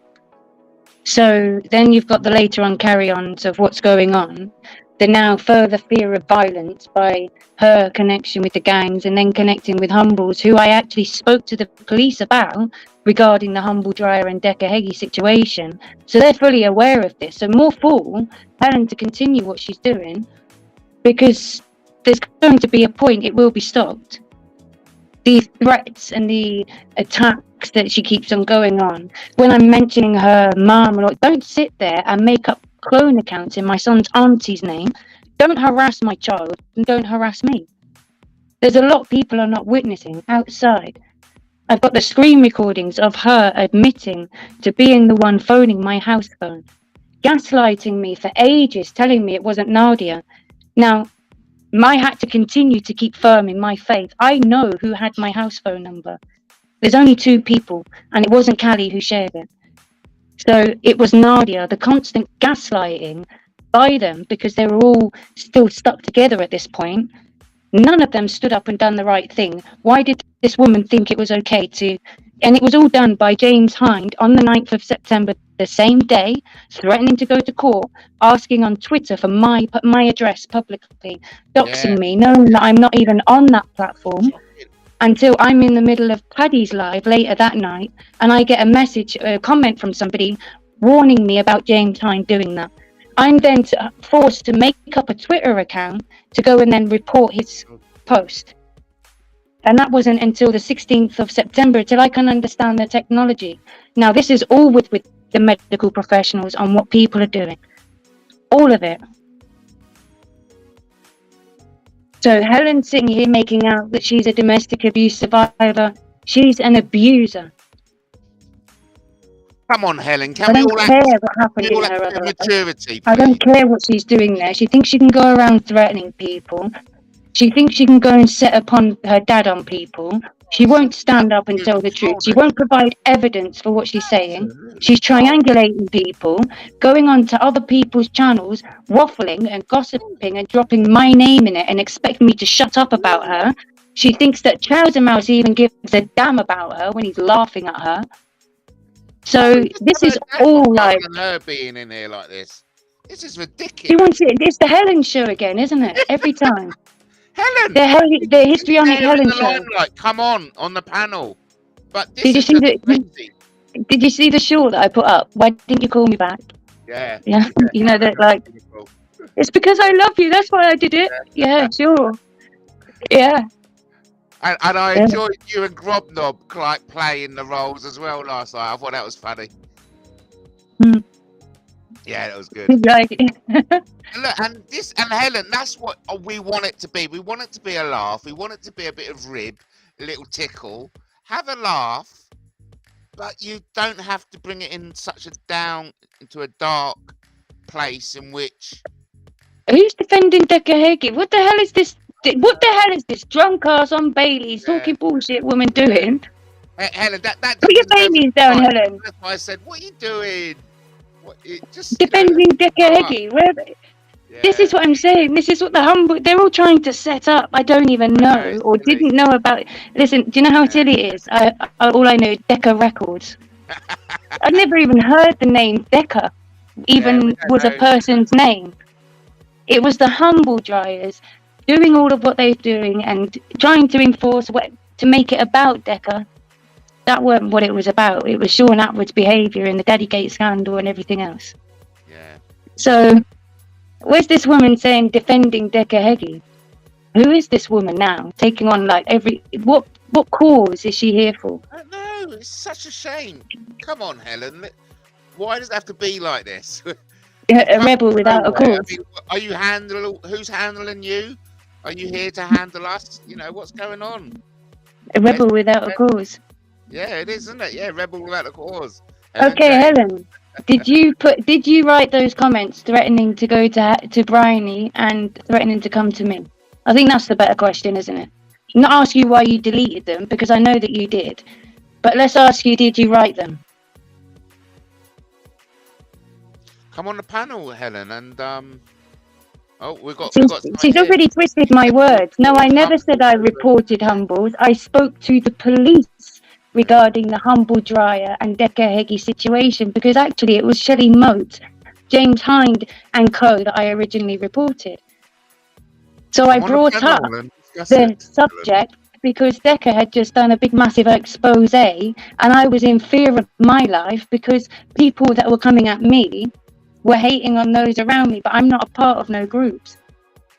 So then you've got the later on carry-ons of what's going on, the now further fear of violence by her connection with the gangs, and then connecting with Humbles, who I actually spoke to the police about regarding the Humble Dryer and Decker Heggie situation. So they're fully aware of this. So more fool Helen to continue what she's doing, because there's going to be a point it will be stopped. The threats and the attacks that she keeps on going on. When I'm mentioning her mum, like, don't sit there and make up clone accounts in my son's auntie's name. Don't harass my child and don't harass me. There's a lot people are not witnessing outside. I've got the screen recordings of her admitting to being the one phoning my house phone, gaslighting me for ages, telling me it wasn't Nadia. Now, I had to continue to keep firm in my faith. I know who had my house phone number. There's only 2 people, and it wasn't Callie who shared it. So it was Nadia, the constant gaslighting by them, because they were all still stuck together at this point. None of them stood up and done the right thing. Why did this woman think it was okay to And it was all done by James Hind on the 9th of September, the same day, threatening to go to court, asking on Twitter for my address publicly, doxing me, knowing that I'm not even on that platform, until I'm in the middle of Paddy's live later that night, and I get a comment from somebody warning me about James Hind doing that. I'm then forced to make up a Twitter account to go and then report his post. And that wasn't until the 16th of September till I can understand the technology. Now, this is all with the medical professionals on what people are doing. All of it. So Helen's sitting here making out that she's a domestic abuse survivor. She's an abuser. Come on, Helen. I don't care what happened in her other maturity, I don't care what she's doing there. She thinks she can go around threatening people. She thinks she can go and set upon her dad on people. She won't stand up and tell the truth. She won't provide evidence for what she's saying. She's triangulating people, going on to other people's channels, waffling and gossiping and dropping my name in it and expecting me to shut up about her. She thinks that Mouse even gives a damn about her when he's laughing at her. So this is all like her being in here like this. This is ridiculous. She wants it. It's the Helen show again, isn't it? Every time. Helen, the histrionic Helen show. Limelight. Come on the panel. But this Did you see the short that I put up? Why didn't you call me back? Yeah. You know that, like, it's because I love you. That's why I did it. Yeah, sure. Yeah. And I enjoyed you and Grobnob like playing the roles as well last night. I thought that was funny. Yeah, that was good. And Helen, that's what we want it to be. We want it to be a laugh. We want it to be a bit of rib, a little tickle. Have a laugh, but you don't have to bring it in into a dark place in which. Who's defending Decker Heggie? What the hell is this? What the hell is this drunk ass on Bailey's talking bullshit woman doing? Helen, that put your Bailey's down, Helen. That's why I said, what are you doing? Defending Decker Heggie. This is what I'm saying. This is what they're all trying to set up. I don't even know or didn't know about it. Listen, do you know how silly it is? All I know is Decca Records. I've never even heard the name Decca was a person's name. It was the humble dryers doing all of what they're doing and trying to enforce to make it about Decca. That wasn't what it was about. It was Sean Atwood's behaviour in the Daddygate scandal and everything else. Yeah. So, where's this woman saying defending Decker Heggie? Who is this woman now? Taking on like what cause is she here for? I don't know. It's such a shame. Come on, Helen. Why does it have to be like this? A rebel without a cause. I mean, who's handling you? Are you here to handle us? You know, what's going on? A rebel without a cause. Yeah, it is, isn't it? Yeah, rebel without a cause. Okay, Helen, did you write those comments threatening to go to Bryony and threatening to come to me? I think that's the better question, isn't it? Not ask you why you deleted them, because I know that you did. But let's ask you, did you write them? Come on the panel, Helen, and She's already twisted my words. No, I never said I reported Humbles. I spoke to the police regarding the Humble Dryer and Decker Heggie situation, because actually it was Shelley Moat, James Hind and co that I originally reported. So I brought up the subject because Decker had just done a big massive expose, and I was in fear of my life because people that were coming at me were hating on those around me, but I'm not a part of no groups.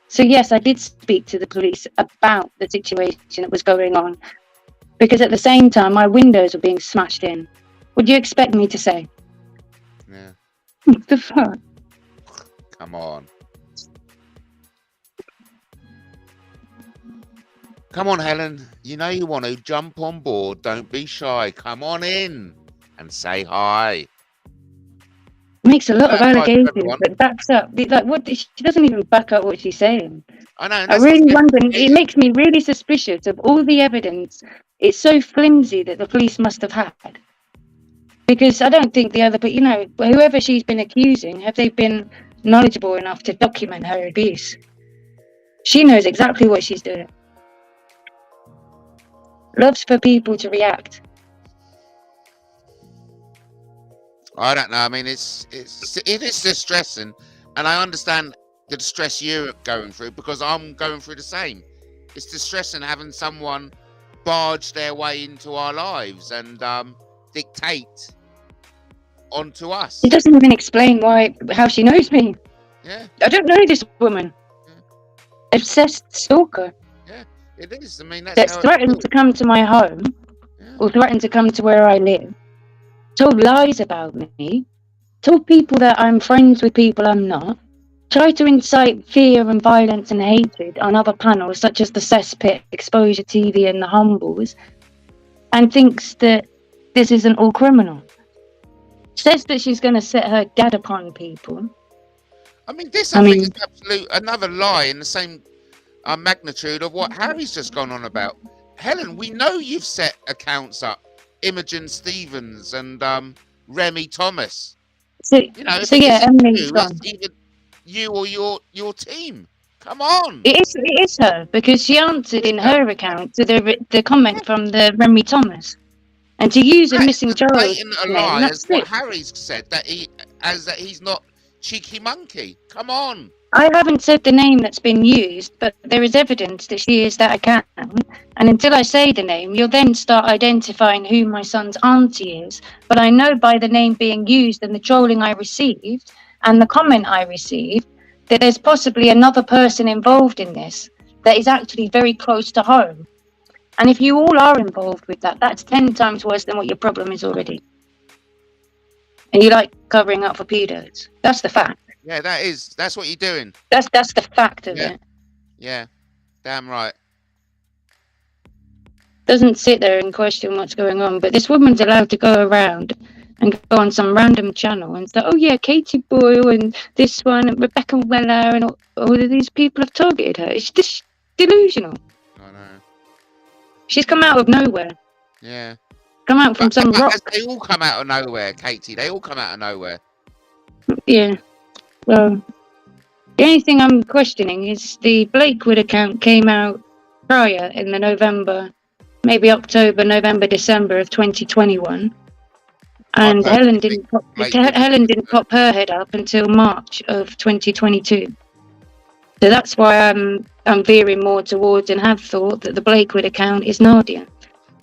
So yes, I did speak to the police about the situation that was going on, because at the same time my windows were being smashed in. What do you expect me to say? Yeah. What the fuck? Come on. Come on, Helen. You know you want to jump on board. Don't be shy. Come on in and say hi. Makes a lot of allegations, but backs up. Like, what? She doesn't even back up what she's saying. I know. I really wonder. It makes me really suspicious of all the evidence. It's so flimsy that the police must have had. Because I don't think whoever she's been accusing, have they been knowledgeable enough to document her abuse? She knows exactly what she's doing. Loves for people to react. I don't know. I mean, it is distressing, and I understand the distress you're going through because I'm going through the same. It's distressing having someone barge their way into our lives and dictate onto us. It doesn't even explain how she knows me. Yeah. I don't know this woman. Yeah. Obsessed stalker. Yeah, it is. I mean, That's threatened to come to my home, or threatened to come to where I live. Told lies about me. Told people that I'm friends with people I'm not. Try to incite fear and violence and hatred on other panels such as the Cesspit, Exposure TV and the Humbles, and thinks that this isn't all criminal. Says that she's going to set her dad upon people. I mean, this I think is another lie in the same magnitude of what Harry's just gone on about. Helen, we know you've set accounts up. Imogen Stevens and Remy Thomas. So, you know, it's either you or your team. Come on. It is her, because she answered in her account to the comment from the Remy Thomas. And to use a missing child name, as what Harry's said, that he's not Cheeky Monkey. Come on. I haven't said the name that's been used, but there is evidence that she is that account. And until I say the name, you'll then start identifying who my son's auntie is. But I know by the name being used and the trolling I received and the comment I received that there's possibly another person involved in this that is actually very close to home. And if you all are involved with that, that's 10 times worse than what your problem is already. And you like covering up for pedos. That's the fact. Yeah, that's what you're doing. That's the fact of it. Yeah, damn right. Doesn't sit there and question what's going on, but this woman's allowed to go around and go on some random channel and say, oh yeah, Katie Boyle and this one and Rebecca Weller and all of these people have targeted her. It's just delusional. I know. She's come out of nowhere. Yeah. Come out from some rock. They all come out of nowhere, Katie. They all come out of nowhere. Yeah. Well, the only thing I'm questioning is the Blakewood account came out prior in the November, maybe October, November, December of 2021. And Helen didn't pop her head up until March of 2022. So that's why I'm veering more towards and have thought that the Blakewood account is Nadia.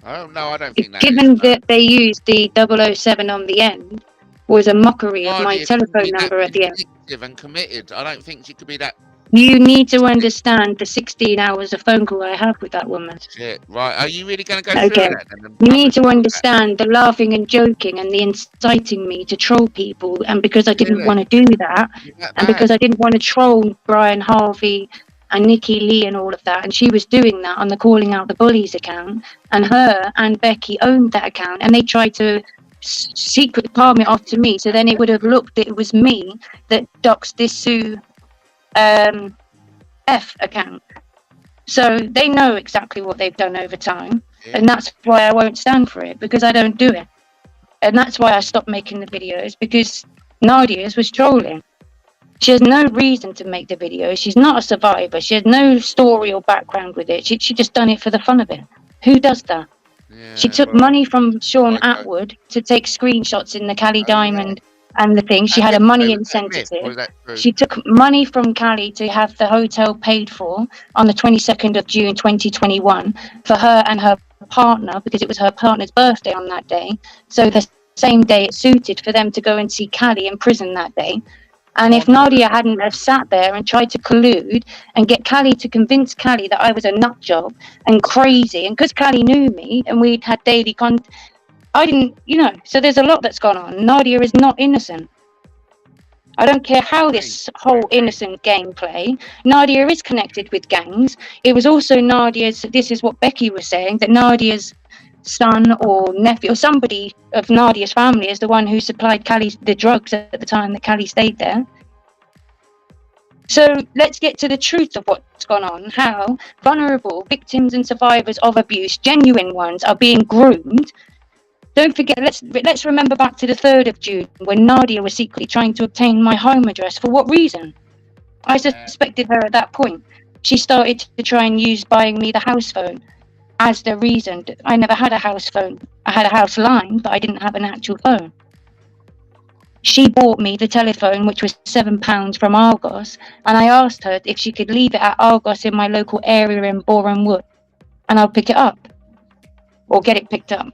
Oh no, I don't think that. Given that they used the 007 on the end, was a mockery of my telephone number at the end. And committed. I don't think she could be that. You need to understand the 16 hours of phone call I have with that woman. Shit, right. Are you really going to go through that? You need to understand the laughing and joking and the inciting me to troll people. And because I didn't want to do that, and because I didn't want to troll Brian Harvey and Nikki Lee and all of that, and she was doing that on the Calling Out the Bullies account, and her and Becky owned that account, and they tried to secret palm it off to me, so then it would have looked that it was me that doxed this Sue F account. So they know exactly what they've done over time, and that's why I won't stand for it, because I don't do it. And that's why I stopped making the videos, because Nadia's was trolling. She has no reason to make the videos. She's not a survivor. She has no story or background with it. She just done it for the fun of it. Who does that? Yeah, she took money from Sean Atwood to take screenshots in the Cali Diamond and the thing. She had a money incentive. She took money from Cali to have the hotel paid for on the 22nd of June 2021 for her and her partner, because it was her partner's birthday on that day. So the same day it suited for them to go and see Cali in prison that day. And if Nadia hadn't have sat there and tried to collude and get Callie to convince Callie that I was a nut job and crazy, and because Callie knew me and we'd had daily contact, I didn't, so there's a lot that's gone on. Nadia is not innocent. I don't care how this whole innocent gameplay, Nadia is connected with gangs. It was also Nadia's, this is what Becky was saying, that Nadia's son or nephew or somebody of Nadia's family is the one who supplied Callie the drugs at the time that Callie stayed there. So let's get to the truth of what's gone on, how vulnerable victims and survivors of abuse, genuine ones, are being groomed. Don't forget, let's remember back to the 3rd of June when Nadia was secretly trying to obtain my home address. For what reason? I suspected her at that point. She started to try and use buying me the house phone as the reason. I never had a house phone. I had a house line, but I didn't have an actual phone. She bought me the telephone, which was £7 from Argos, and I asked her if she could leave it at Argos in my local area in Boreham Wood, and I'll pick it up, or get it picked up.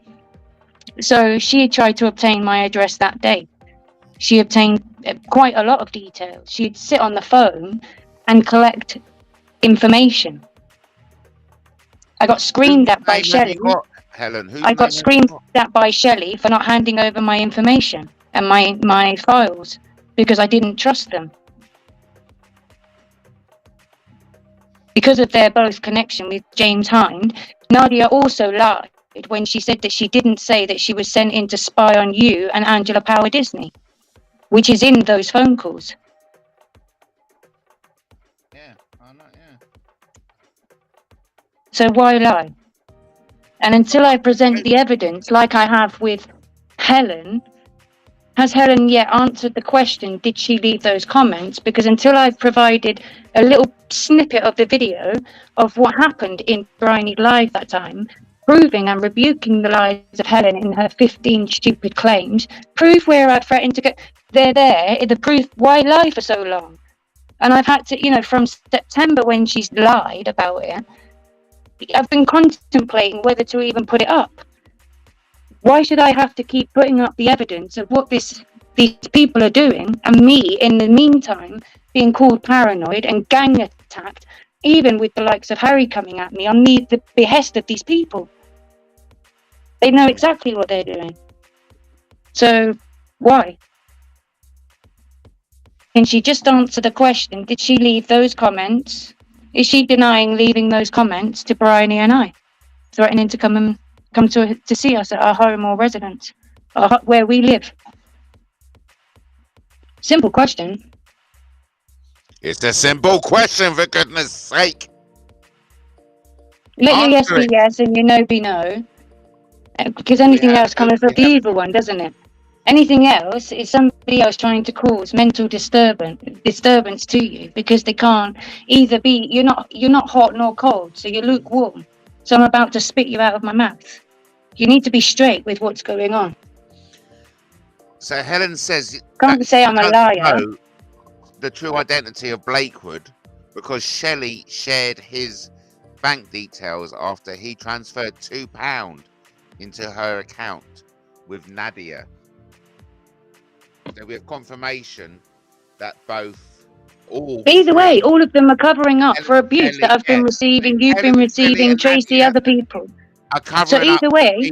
So she had tried to obtain my address that day. She obtained quite a lot of details. She'd sit on the phone and collect information. I got screamed at by Shelley. Helen, I got screamed at by Shelley for not handing over my information and my files because I didn't trust them. Because of their both connection with James Hind, Nadia also lied when she said that she didn't say that she was sent in to spy on you and Angela Power Disney, which is in those phone calls. Yeah, I know, yeah. So why lie? And until I present the evidence, like I have with Helen, has Helen yet answered the question, did she leave those comments? Because until I've provided a little snippet of the video of what happened in Bryony Live that time, proving and rebuking the lies of Helen in her 15 stupid claims, prove where I threatened to go. They're there, the proof, why lie for so long? And I've had to, from September when she's lied about it, I've been contemplating whether to even put it up. Why should I have to keep putting up the evidence of what these people are doing, and me, in the meantime, being called paranoid and gang attacked, even with the likes of Harry coming at me on the behest of these people? They know exactly what they're doing. So, why? Can she just answer the question, did she leave those comments? Is she denying leaving those comments to Bryony and I, threatening to come to see us at our home or residence, or where we live? Simple question. It's a simple question, for goodness sake. Let your yes be yes and your no be no, because anything else comes from the evil one, doesn't it? Anything else is somebody else trying to cause mental disturbance to you, because they can't either be, you're not hot nor cold, so you're lukewarm. So I'm about to spit you out of my mouth. You need to be straight with what's going on. So Helen says, can't say I'm a liar. Know the true identity of Blakewood because Shelley shared his bank details after he transferred £2 into her account with Nadia. So we have confirmation that either way, all of them are covering up for abuse that I've been receiving, you've been receiving, Tracy, other people. So either way,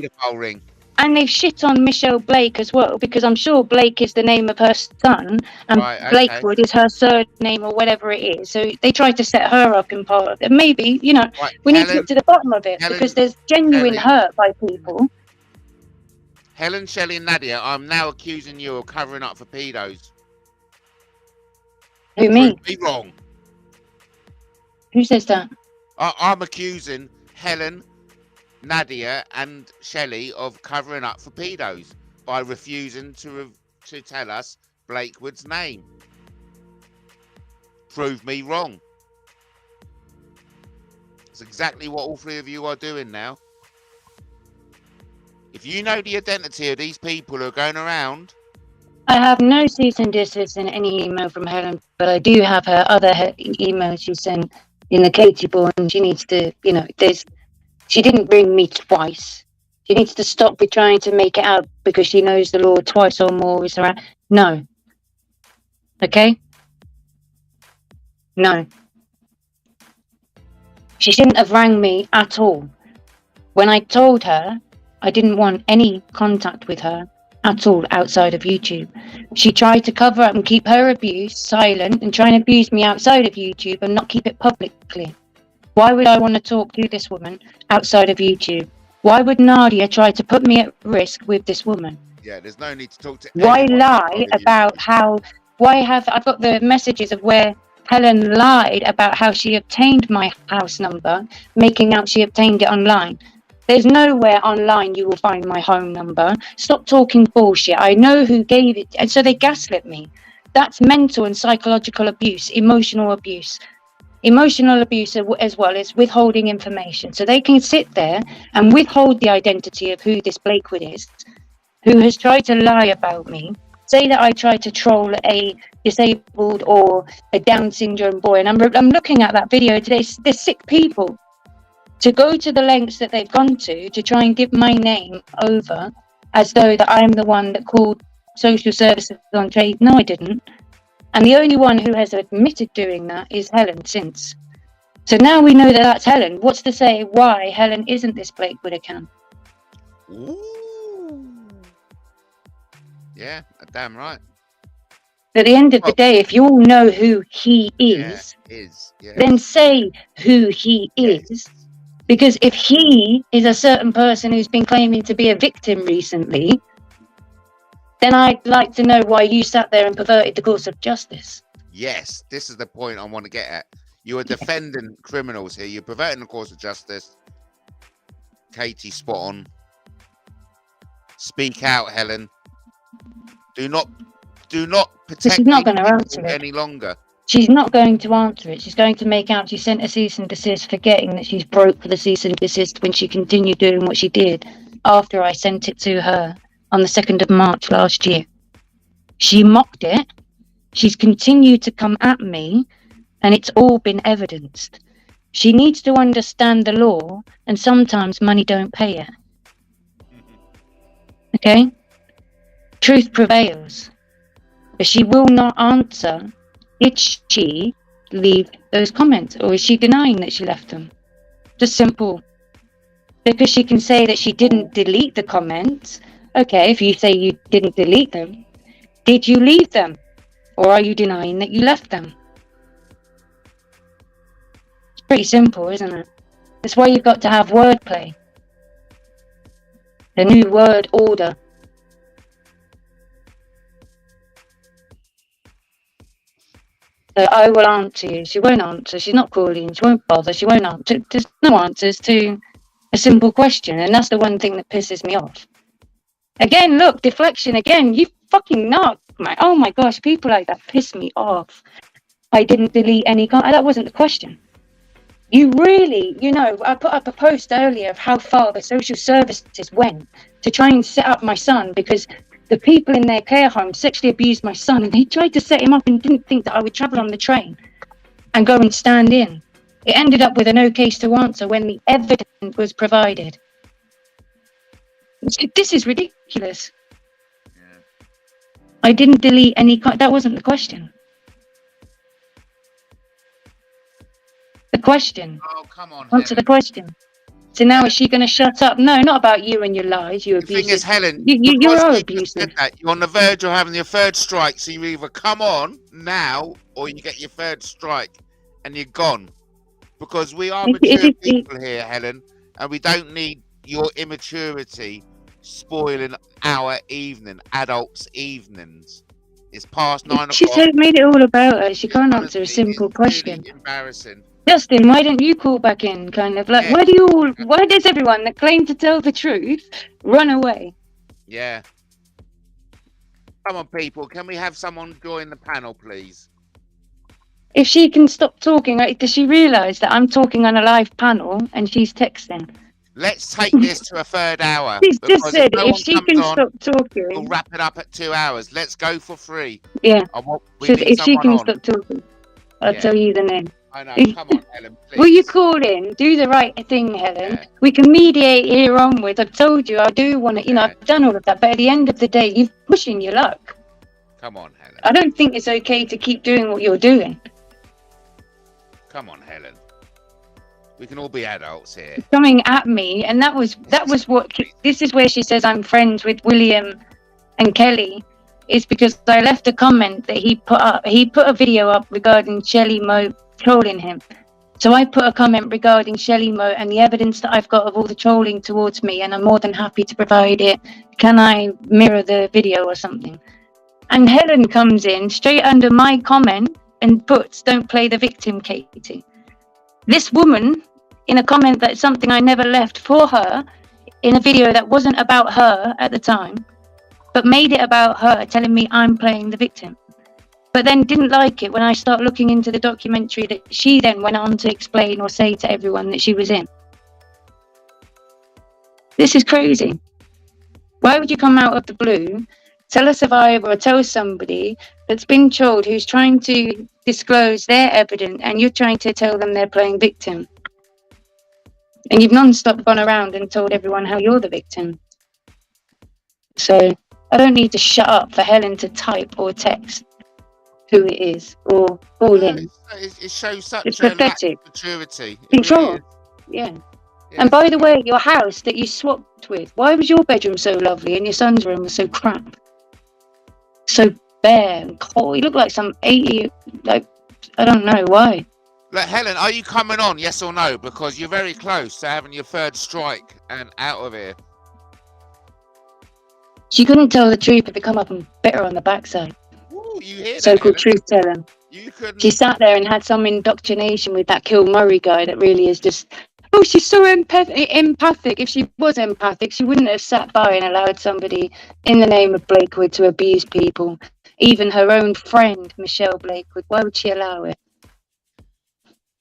and they've shit on Michelle Blake as well, because I'm sure Blake is the name of her son, and Blakewood is her surname or whatever it is. So they tried to set her up in part of it. Maybe, we need to get to the bottom of it, because there's genuine hurt by people. Helen, Shelley and Nadia, I'm now accusing you of covering up for pedos. Who, me? Be wrong. Who says that? I'm accusing Helen, Nadia and Shelley of covering up for pedos by refusing to tell us Blakewood's name. Prove me wrong. It's exactly what all three of you are doing now. If you know the identity of these people who are going around... I have no cease and desist in any email from Helen, but I do have her other emails she sent in the Katie Ball, and she needs to, she didn't ring me twice. She needs to stop with trying to make it out because she knows the law twice or more is around. No. Okay? No. She shouldn't have rang me at all. When I told her I didn't want any contact with her at all outside of YouTube, she tried to cover up and keep her abuse silent and try and abuse me outside of YouTube and not keep it publicly. Why would I want to talk to this woman outside of YouTube? Why would Nadia try to put me at risk with this woman? Yeah, there's no need to talk to Why lie about how... I've got the messages of where Helen lied about how she obtained my house number, making out she obtained it online. There's nowhere online you will find my home number. Stop talking bullshit. I know who gave it. And so they gaslit me. That's mental and psychological abuse, emotional abuse. Emotional abuse as well as withholding information. So they can sit there and withhold the identity of who this Blakewood is, who has tried to lie about me say that I try to troll a disabled or a Down syndrome boy, and I'm looking at that video today. They're sick people. To go to the lengths that they've gone to try and give my name over as though that I'm the one that called social services on trade. No, I didn't. And the only one who has admitted doing that is Helen since. So now we know that that's Helen. What's to say why Helen isn't this Blake Whittaker? Ooh. Yeah, damn right. At the end of the day, if you all know who he is, then say who he is. Because if he is a certain person who's been claiming to be a victim recently, then I'd like to know why you sat there and perverted the course of justice. Yes, this is the point I want to get at. You are defending criminals here. You're perverting the course of justice. Katie, spot on. Speak out, Helen. Do not protect she's not going to answer it any longer. She's not going to answer it. She's going to make out she sent a cease and desist, forgetting that she's broke for the cease and desist when she continued doing what she did after I sent it to her on the 2nd of March last year. She mocked it. She's continued to come at me, and it's all been evidenced. She needs to understand the law, and sometimes money don't pay it. Okay? Truth prevails. But she will not answer. Did she leave those comments, or is she denying that she left them? Just simple. Because she can say that she didn't delete the comments. Okay, if you say you didn't delete them, did you leave them? Or are you denying that you left them? It's pretty simple, isn't it? That's why you've got to have wordplay. The new word order. So I will answer you. She won't answer. She's not calling. She won't bother. She won't answer. There's no answers to a simple question. And that's the one thing that pisses me off. Again, look, deflection again. You fucking knock. Oh my gosh, people like that piss me off. I didn't delete any comment. That wasn't the question. You really, I put up a post earlier of how far the social services went to try and set up my son because the people in their care home sexually abused my son, and they tried to set him up and didn't think that I would travel on the train and go and stand in. It ended up with a no case to answer when the evidence was provided. This is ridiculous. Yeah. I didn't delete any. That wasn't the question. The question. Oh, come on. Answer the question. So now is she going to shut up? No, not about you and your lies. You abusive. The thing is, Helen, you are abusive. You're on the verge of having your third strike, so you either come on now or you get your third strike and you're gone. Because we are mature people here, Helen, and we don't need your immaturity spoiling our evening, adults' evenings. It's past 9 o'clock. She's made it all about her. She can't answer a simple question. Really embarrassing. Justin, why don't you call back in? Kind of like, why does everyone that claim to tell the truth run away? Yeah. Come on, people. Can we have someone join the panel, please? If she can stop talking, does she realise that I'm talking on a live panel and she's texting? Let's take this to a third hour. She's just said if she can stop talking. We'll wrap it up at 2 hours. Let's go for 3. Yeah. If she can stop talking, I'll tell you the name. I know. Come on, Helen, please. Will you call in? Do the right thing, Helen. Yeah. We can mediate here onwards. I've told you I do want to, I've done all of that. But at the end of the day, you're pushing your luck. Come on, Helen. I don't think it's okay to keep doing what you're doing. Come on, Helen. We can all be adults here. Coming at me, and that was what. This is where she says I'm friends with William and Kelly. Is because I left a comment that he put up. He put a video up regarding Shelly Mo trolling him. So I put a comment regarding Shelly Mo and the evidence that I've got of all the trolling towards me, and I'm more than happy to provide it. Can I mirror the video or something? And Helen comes in straight under my comment and puts, "Don't play the victim, Katie." This woman, in a comment that's something I never left for her, in a video that wasn't about her at the time, but made it about her, telling me I'm playing the victim. But then didn't like it when I start looking into the documentary that she then went on to explain or say to everyone that she was in. This is crazy. Why would you come out of the blue Tell a survivor or tell somebody that's been trolled who's trying to disclose their evidence, and you're trying to tell them they're playing victim. And you've non-stop gone around and told everyone how you're the victim. So I don't need to shut up for Helen to type or text who it is or call in. It shows such It's a lack of pathetic. maturity. Control. Really Yeah. And by the way, your house that you swapped with, why was your bedroom so lovely and your son's room was so crap? So bare and cold. You look like some 80, like, I don't know why. Look, Helen, are you coming on? Yes or no? Because you're very close to having your third strike and out of here. She couldn't tell the truth if it come up and bit her on the backside. Ooh, you hear that, So-called Helen? truth teller. You couldn't. She sat there and had some indoctrination with that Kill Murray guy that really is just, oh, she's so empathic. If she was empathic, she wouldn't have sat by and allowed somebody in the name of Blakewood to abuse people. Even her own friend, Michelle Blakewood. Why would she allow it?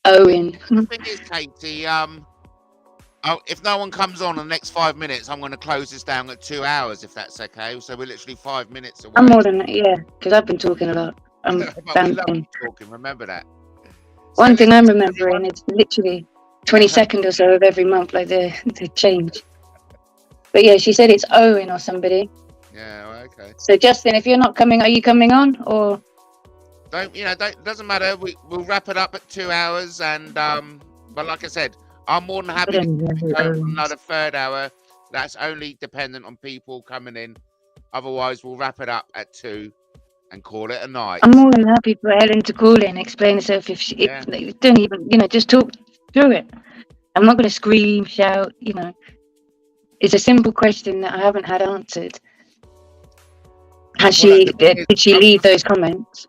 Owen. The thing is, Katie, if no one comes on in the next 5 minutes, I'm going to close this down at 2 hours, if that's okay. So we're literally 5 minutes away. I'm more than that, yeah, because I've been talking a lot. I'm But we love bouncing. talking, remember that. One thing I'm remembering is literally 22nd or so of every month, like the change. But yeah, she said it's Owen or somebody. Yeah, well, okay. So Justin, if you're not coming, are you coming on or? Doesn't matter. We'll wrap it up at 2 hours, and but like I said, I'm more than happy to go for another third hour. That's only dependent on people coming in. Otherwise, we'll wrap it up at 2 and call it a night. I'm more than happy for Helen to call in, explain herself. If don't even, just talk through it. I'm not going to scream, shout. It's a simple question that I haven't had answered. Did she leave those comments?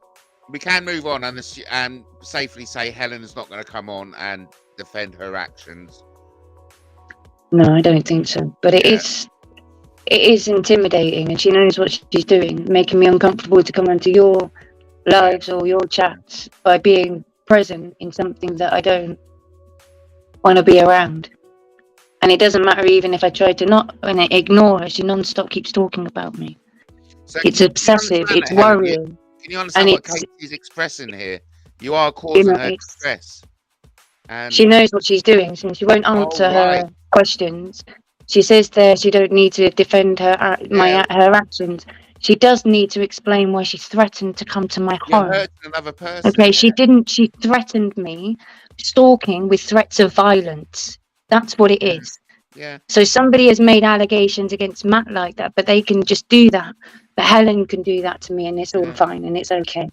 We can move on and safely say Helen is not going to come on and defend her actions. No, I don't think so. But it is intimidating, and she knows what she's doing, making me uncomfortable to come onto your lives or your chats by being present in something that I don't want to be around. And it doesn't matter even if I try to not ignore her. She non-stop keeps talking about me. So it's obsessive. It's worrying. Can you understand what Katie's expressing here? You are causing her distress. And she knows what she's doing, and she won't answer her questions. She says there she don't need to defend her her actions. She does need to explain why she threatened to come to my home. Hurting another person. Okay, she didn't. She threatened me, stalking with threats of violence. That's what it is. Yeah. So somebody has made allegations against Matt like that, but they can just do that. But Helen can do that to me, and it's all fine, and it's okay.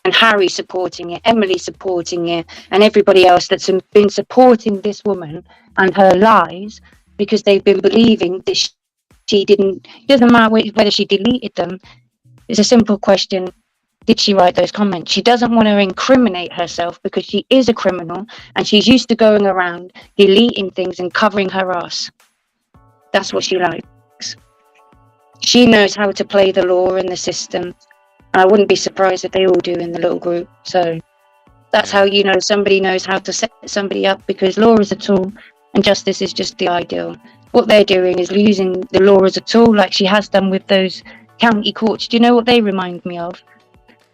And Harry supporting it, Emily supporting it, and everybody else that's been supporting this woman and her lies because they've been believing that she didn't. It doesn't matter whether she deleted them. It's a simple question. Did she write those comments? She doesn't want to incriminate herself because she is a criminal and she's used to going around deleting things and covering her ass. That's what she likes. She knows how to play the law and the system. And I wouldn't be surprised if they all do in the little group. So that's how somebody knows how to set somebody up, because law is a tool and justice is just the ideal. What they're doing is using the law as a tool, like she has done with those county courts. Do you know what they remind me of?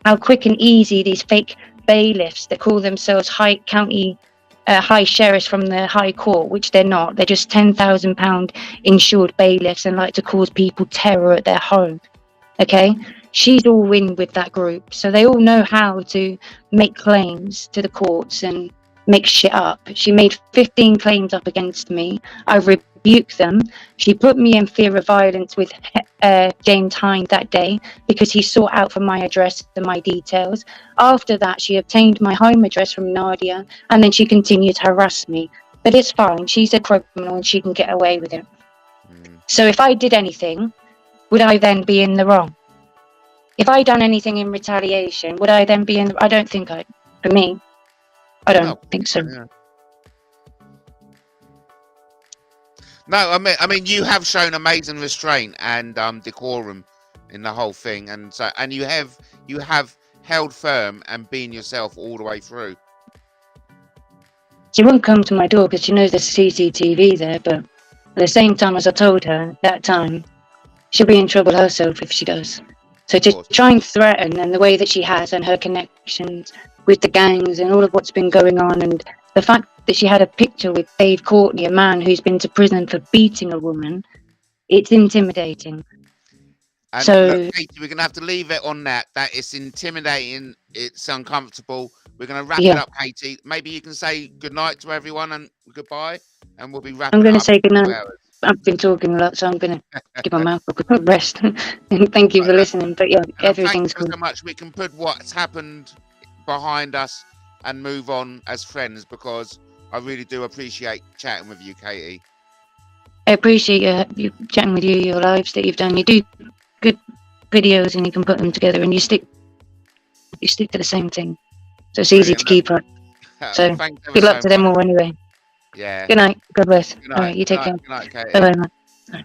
How quick and easy these fake bailiffs that call themselves high sheriffs from the high court, which they're not. They're just £10,000 insured bailiffs and like to cause people terror at their home. Okay? She's all in with that group. So they all know how to make claims to the courts and make shit up. She made 15 claims up against me. I rebuked them. She put me in fear of violence with James Hind that day because he sought out for my address and my details. After that, she obtained my home address from Nadia, and then she continued to harass me. But it's fine. She's a criminal and she can get away with it. So if I did anything, would I then be in the wrong? If I done anything in retaliation, would I then be in the... I don't think I... For me, I don't think so. Yeah. No, I mean, you have shown amazing restraint and decorum in the whole thing, and you have held firm and been yourself all the way through. She wouldn't come to my door because she knows there's CCTV there, but at the same time, as I told her that time, she'll be in trouble herself if she does. So to try and threaten, and the way that she has, and her connections with the gangs and all of what's been going on, and the fact that she had a picture with Dave Courtney, a man who's been to prison for beating a woman, it's intimidating. And so look, Katie, we're going to have to leave it on that. That it's intimidating. It's uncomfortable. We're going to wrap it up, Katie. Maybe you can say goodnight to everyone and goodbye, and we'll be wrapping I'm going it to up say goodnight. in 2 hours. I've been talking a lot, so I'm going to give my mouth a good rest. And thank you for listening. But yeah, everything's thank you cool. so much. We can put what's happened behind us and move on as friends, because I really do appreciate chatting with you, Katie. I appreciate you chatting with you, your lives that you've done. You do good videos and you can put them together, and you stick to the same thing. So it's easy to keep up. So good luck to them all anyway. Yeah. Good night. God bless. Good night. All right, you take care. Good night, Katie. Bye-bye.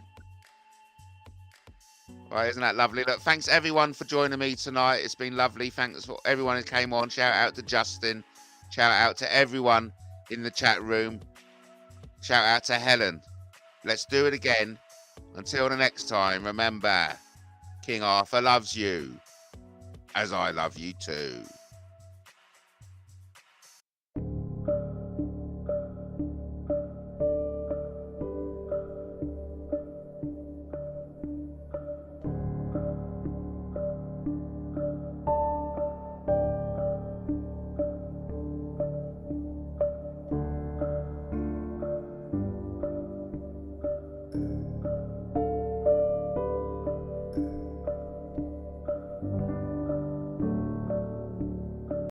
Right, isn't that lovely? Look, thanks everyone for joining me tonight. It's been lovely. Thanks for everyone who came on. Shout out to Justin. Shout out to everyone in the chat room. Shout out to Helen. Let's do it again. Until the next time, remember, King Arthur loves you, as I love you too.